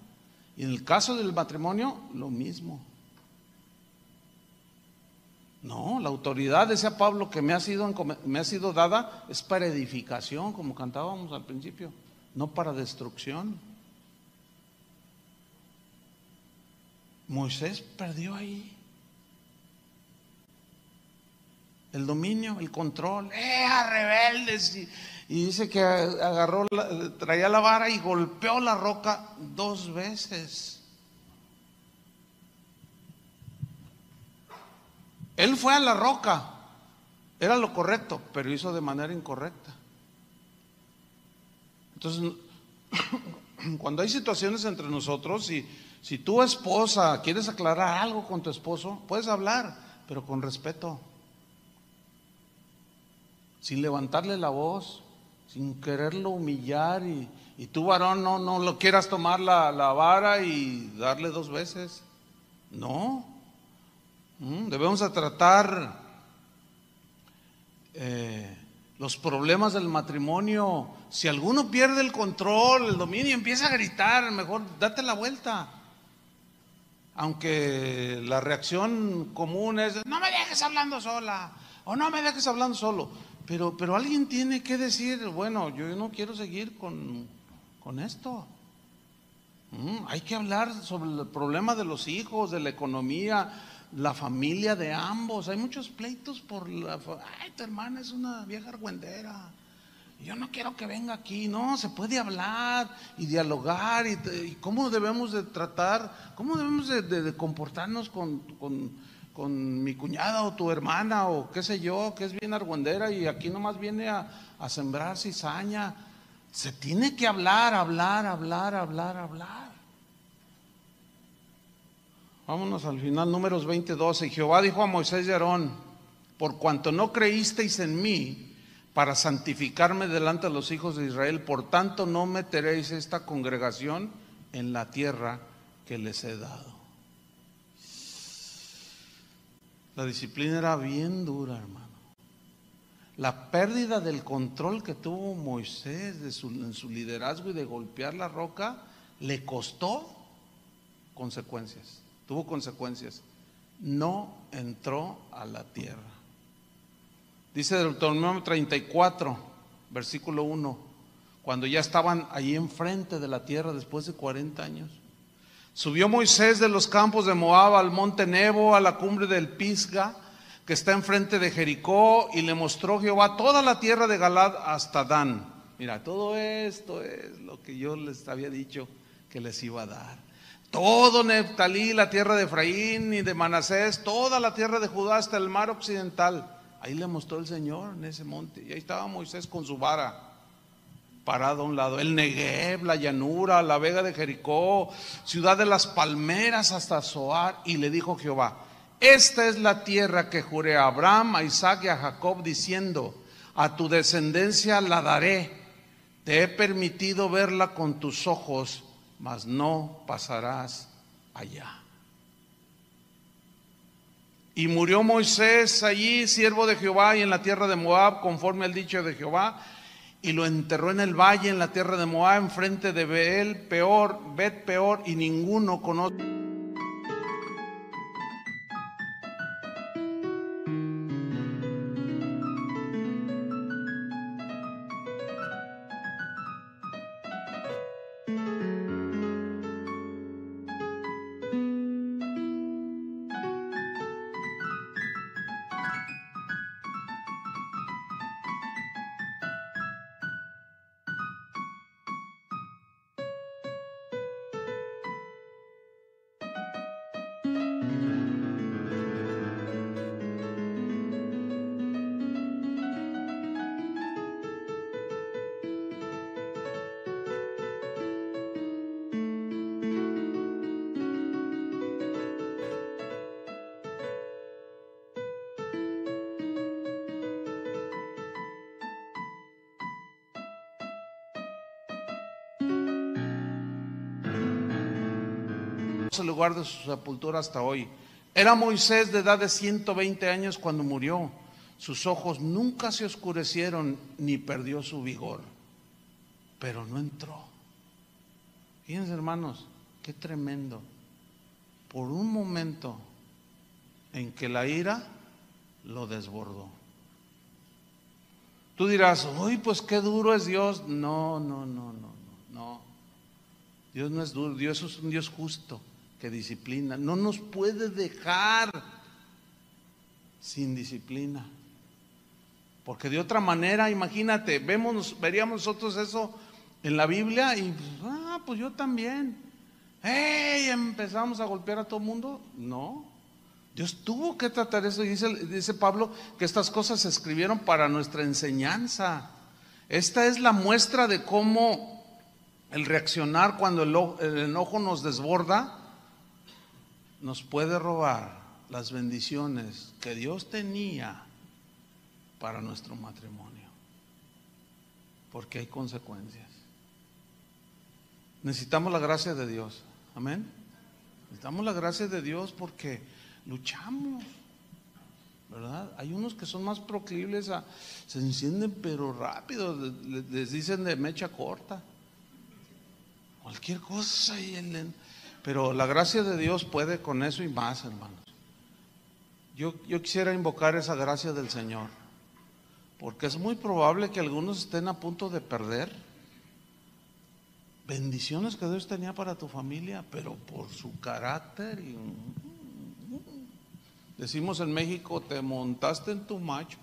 Y en el caso del matrimonio, lo mismo. No, la autoridad, decía Pablo, que me ha sido dada, es para edificación, como cantábamos al principio, no para destrucción. Moisés perdió ahí el dominio, el control. A rebeldes! Y dice que agarró, traía la vara y golpeó la roca 2 veces. Él fue a la roca, era lo correcto, pero hizo de manera incorrecta. Entonces, cuando hay situaciones entre nosotros, si tu esposa quieres aclarar algo con tu esposo, puedes hablar, pero con respeto, sin levantarle la voz, sin quererlo humillar, y tú, varón, no lo quieras tomar la vara y darle 2 veces. No, debemos de tratar los problemas del matrimonio. Si alguno pierde el control, el dominio, empieza a gritar, mejor date la vuelta. Aunque la reacción común es: no me dejes hablando sola, o no me dejes hablando solo. Pero alguien tiene que decir: bueno, yo no quiero seguir con esto. Hay que hablar sobre el problema de los hijos, de la economía, la familia de ambos. Hay muchos pleitos por ay, tu hermana es una vieja argüendera, yo no quiero que venga aquí. No, se puede hablar y dialogar y cómo debemos de tratar, cómo debemos de comportarnos con mi cuñada o tu hermana o qué sé yo, que es bien argüendera y aquí nomás viene a sembrar cizaña. Se tiene que hablar. Vámonos al final, Números 20:12. Y Jehová dijo a Moisés y a Aarón: por cuanto no creísteis en mí para santificarme delante de los hijos de Israel, por tanto no meteréis esta congregación en la tierra que les he dado. La disciplina era bien dura, hermano. La pérdida del control que tuvo Moisés en su liderazgo y de golpear la roca le costó consecuencias. Tuvo consecuencias. No entró a la tierra. Dice Deuteronomio 34, versículo 1, cuando ya estaban allí enfrente de la tierra después de 40 años. Subió Moisés de los campos de Moab al monte Nebo, a la cumbre del Pisga, que está enfrente de Jericó, y le mostró Jehová toda la tierra de Galaad hasta Dan. Mira, todo esto es lo que yo les había dicho que les iba a dar. Todo Neftalí, la tierra de Efraín y de Manasés, toda la tierra de Judá hasta el mar occidental. Ahí le mostró el Señor en ese monte. Y ahí estaba Moisés con su vara, parado a un lado. El Negev, la llanura, la vega de Jericó, ciudad de las palmeras hasta Zoar. Y le dijo Jehová: esta es la tierra que juré a Abraham, a Isaac y a Jacob, diciendo: a tu descendencia la daré. Te he permitido verla con tus ojos, mas no pasarás allá. Y murió Moisés allí, siervo de Jehová, y en la tierra de Moab, conforme al dicho de Jehová, y lo enterró en el valle, en la tierra de Moab, enfrente de Bet Peor, y ninguno conoce. El lugar de su sepultura hasta hoy. Era Moisés de edad de 120 años cuando murió. Sus ojos nunca se oscurecieron ni perdió su vigor, pero no entró. Fíjense, hermanos, qué tremendo. Por un momento en que la ira lo desbordó. Tú dirás, uy, pues qué duro es Dios. No. Dios no es duro, Dios es un Dios justo que disciplina. No nos puede dejar sin disciplina. Porque de otra manera, imagínate, veríamos nosotros eso en la Biblia y pues yo también. ¡Hey! ¿Empezamos a golpear a todo el mundo? No. Dios tuvo que tratar eso. Dice Pablo que estas cosas se escribieron para nuestra enseñanza. Esta es la muestra de cómo el reaccionar cuando el enojo nos desborda nos puede robar las bendiciones que Dios tenía para nuestro matrimonio, porque hay consecuencias. Necesitamos la gracia de Dios, amén. Necesitamos la gracia de Dios porque luchamos, ¿verdad? Hay unos que son más proclives se encienden pero rápido, les dicen de mecha corta, cualquier cosa pero la gracia de Dios puede con eso y más, hermanos. Yo quisiera invocar esa gracia del Señor, porque es muy probable que algunos estén a punto de perder bendiciones que Dios tenía para tu familia, pero por su carácter. Decimos en México, te montaste en tu macho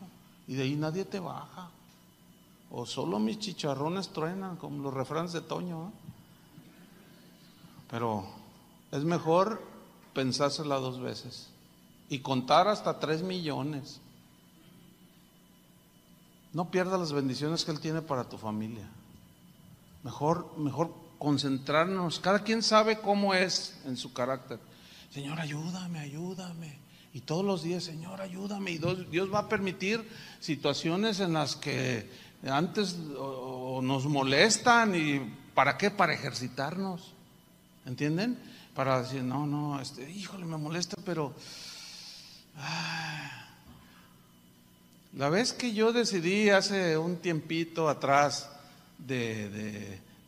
y de ahí nadie te baja. O solo mis chicharrones truenan, como los refranes de Toño, ¿eh? Pero es mejor pensársela 2 veces y contar hasta 3 millones. No pierdas las bendiciones que Él tiene para tu familia. Mejor concentrarnos. Cada quien sabe cómo es en su carácter. Señor, ayúdame. Y todos los días, Señor, ayúdame. Y Dios va a permitir situaciones en las que antes o nos molestan. ¿Y para qué? Para ejercitarnos. ¿Entienden? Para decir, no, híjole, me molesta, pero la vez que yo decidí hace un tiempito atrás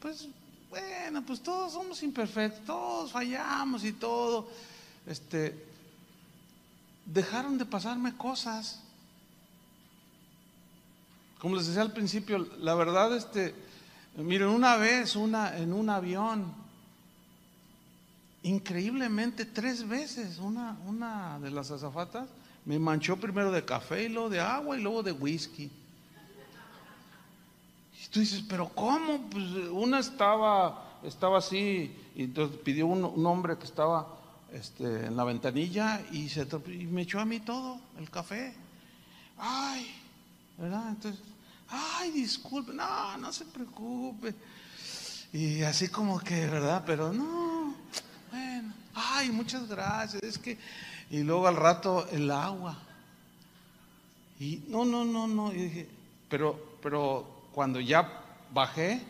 pues bueno, pues todos somos imperfectos, todos fallamos y todo, dejaron de pasarme cosas. Como les decía al principio, la verdad, miren, una vez en un avión, increíblemente 3 veces una de las azafatas me manchó primero de café y luego de agua y luego de whisky. Y tú dices, pero ¿cómo? Pues una estaba así, y entonces pidió un hombre que estaba en la ventanilla y me echó a mí todo el café. Ay, ¿verdad? Entonces, ay, disculpe, no se preocupe. Y así como que, ¿verdad? Pero no, bueno, ay, muchas gracias. Y luego al rato el agua. Y no. Y dije, pero cuando ya bajé,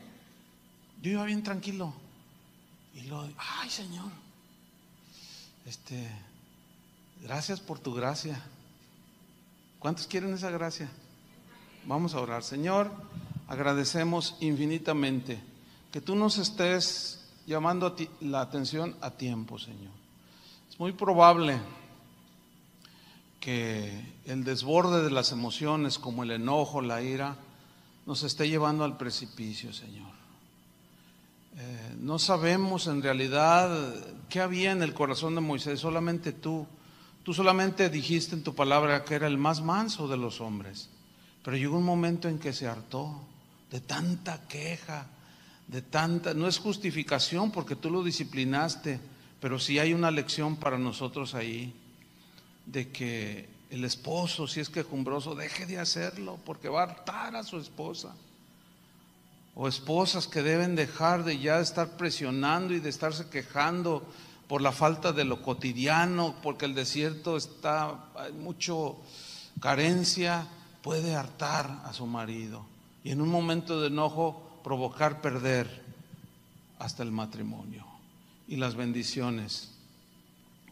yo iba bien tranquilo. Y luego, ay, Señor, gracias por tu gracia. ¿Cuántos quieren esa gracia? Vamos a orar. Señor, agradecemos infinitamente que tú nos estés llamando la atención a tiempo, Señor. Es muy probable que el desborde de las emociones, como el enojo, la ira, nos esté llevando al precipicio, Señor. No sabemos en realidad qué había en el corazón de Moisés. Solamente tú solamente dijiste en tu palabra que era el más manso de los hombres, pero llegó un momento en que se hartó de tanta queja, no es justificación porque tú lo disciplinaste, pero sí hay una lección para nosotros ahí, de que el esposo, si es quejumbroso, deje de hacerlo porque va a hartar a su esposa. O esposas que deben dejar de ya estar presionando y de estarse quejando por la falta de lo cotidiano, porque el desierto hay mucho carencia, puede hartar a su marido y en un momento de enojo provocar perder hasta el matrimonio. Y las bendiciones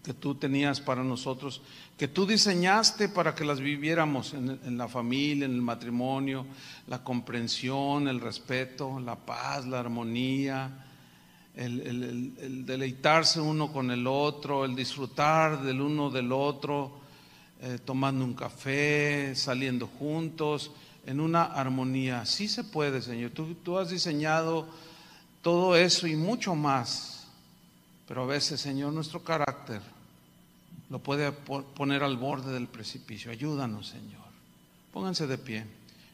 que tú tenías para nosotros, que tú diseñaste para que las viviéramos en la familia, en el matrimonio, la comprensión, el respeto, la paz, la armonía, el deleitarse uno con el otro, el disfrutar del uno del otro, tomando un café, saliendo juntos, en una armonía. Sí se puede, Señor. Tú has diseñado todo eso y mucho más. Pero a veces, Señor, nuestro carácter lo puede poner al borde del precipicio. Ayúdanos, Señor. Pónganse de pie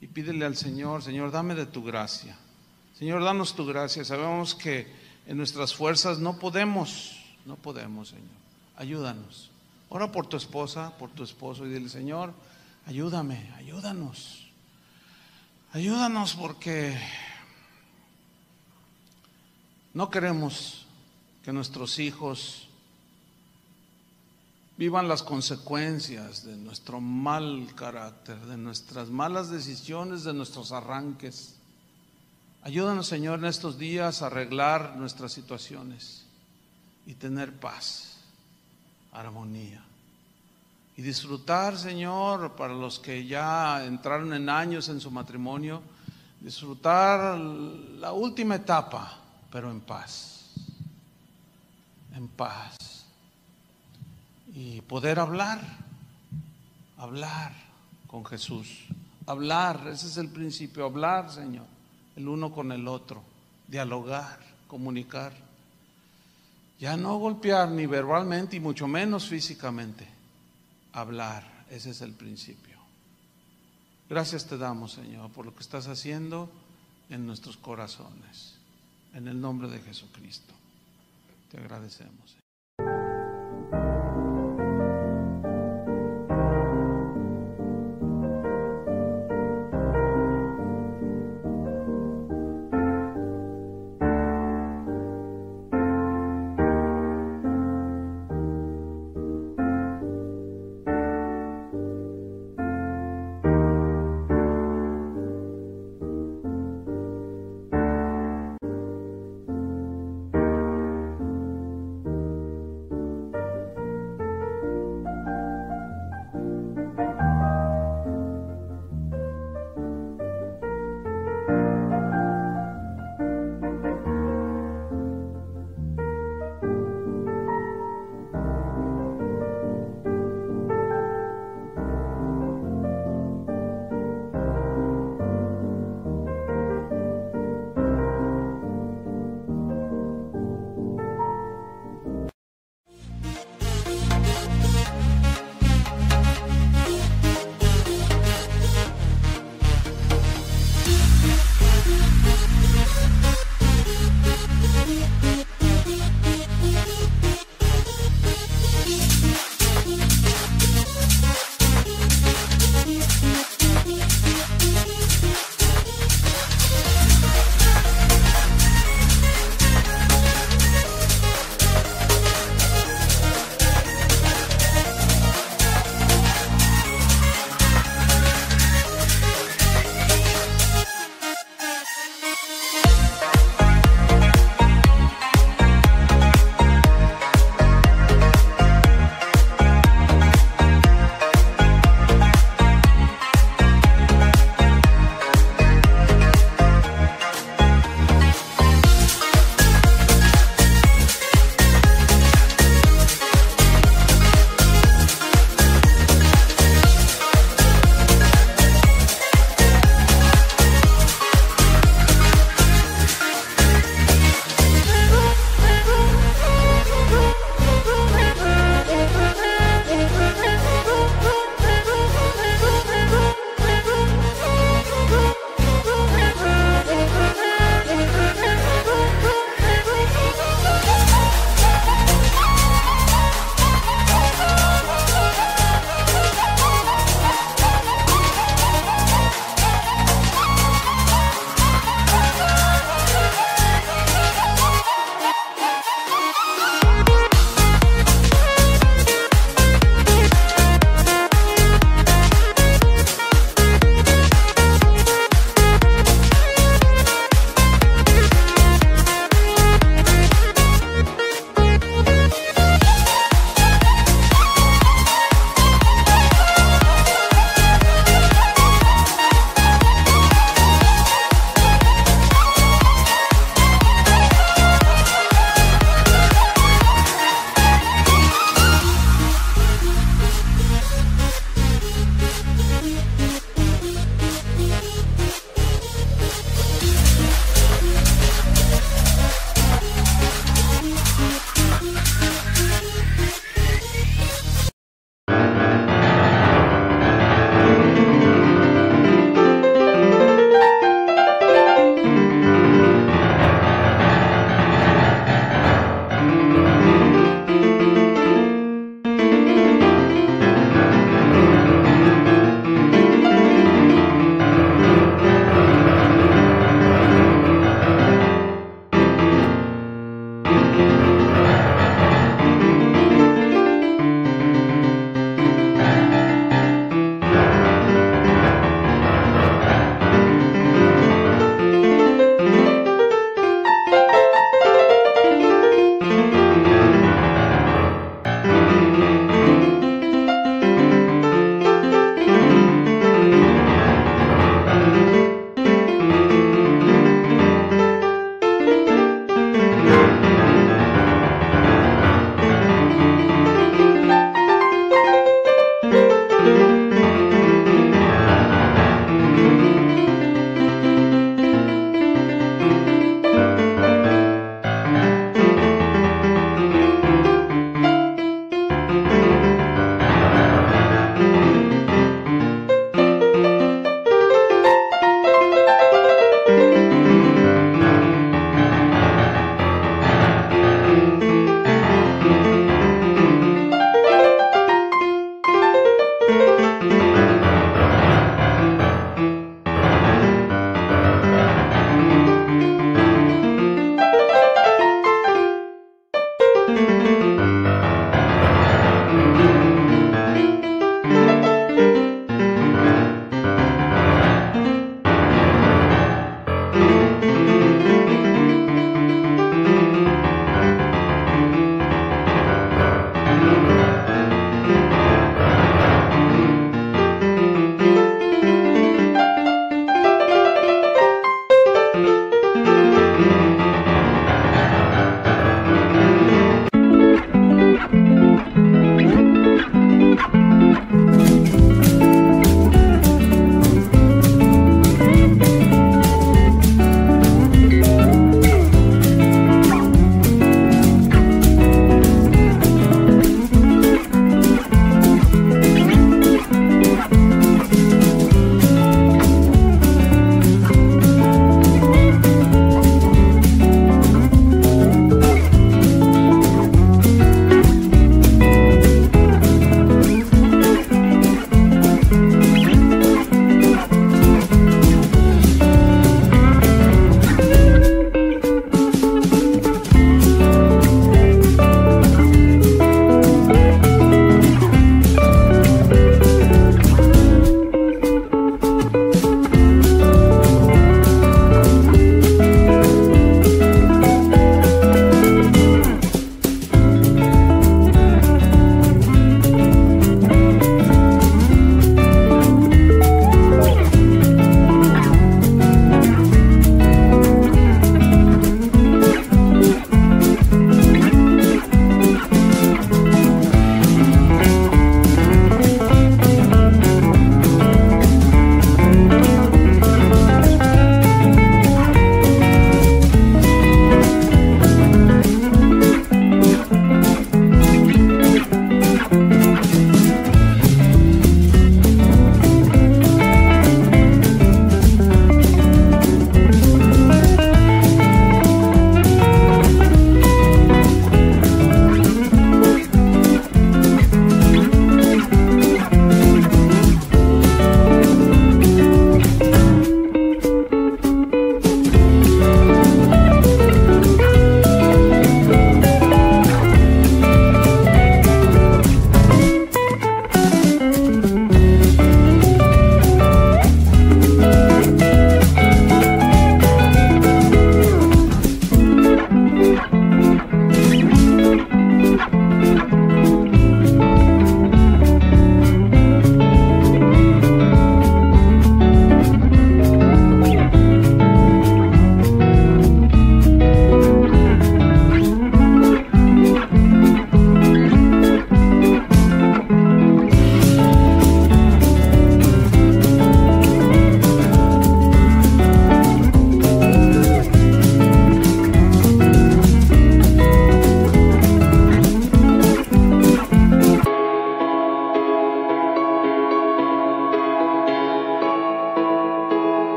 y pídele al Señor: Señor, dame de tu gracia. Señor, danos tu gracia. Sabemos que en nuestras fuerzas no podemos, Señor. Ayúdanos. Ora por tu esposa, por tu esposo, y dile: Señor, ayúdame, ayúdanos. Ayúdanos, porque no queremos que nuestros hijos vivan las consecuencias de nuestro mal carácter, de nuestras malas decisiones, de nuestros arranques. Ayúdanos, Señor, en estos días a arreglar nuestras situaciones y tener paz, armonía. Y disfrutar, Señor, para los que ya entraron en años en su matrimonio, disfrutar la última etapa, pero en paz. En paz. Y poder hablar con Jesús. Hablar, ese es el principio, hablar, Señor, el uno con el otro, dialogar, comunicar. Ya no golpear ni verbalmente y mucho menos físicamente. Hablar, ese es el principio. Gracias te damos, Señor, por lo que estás haciendo en nuestros corazones. En el nombre de Jesucristo. Te agradecemos.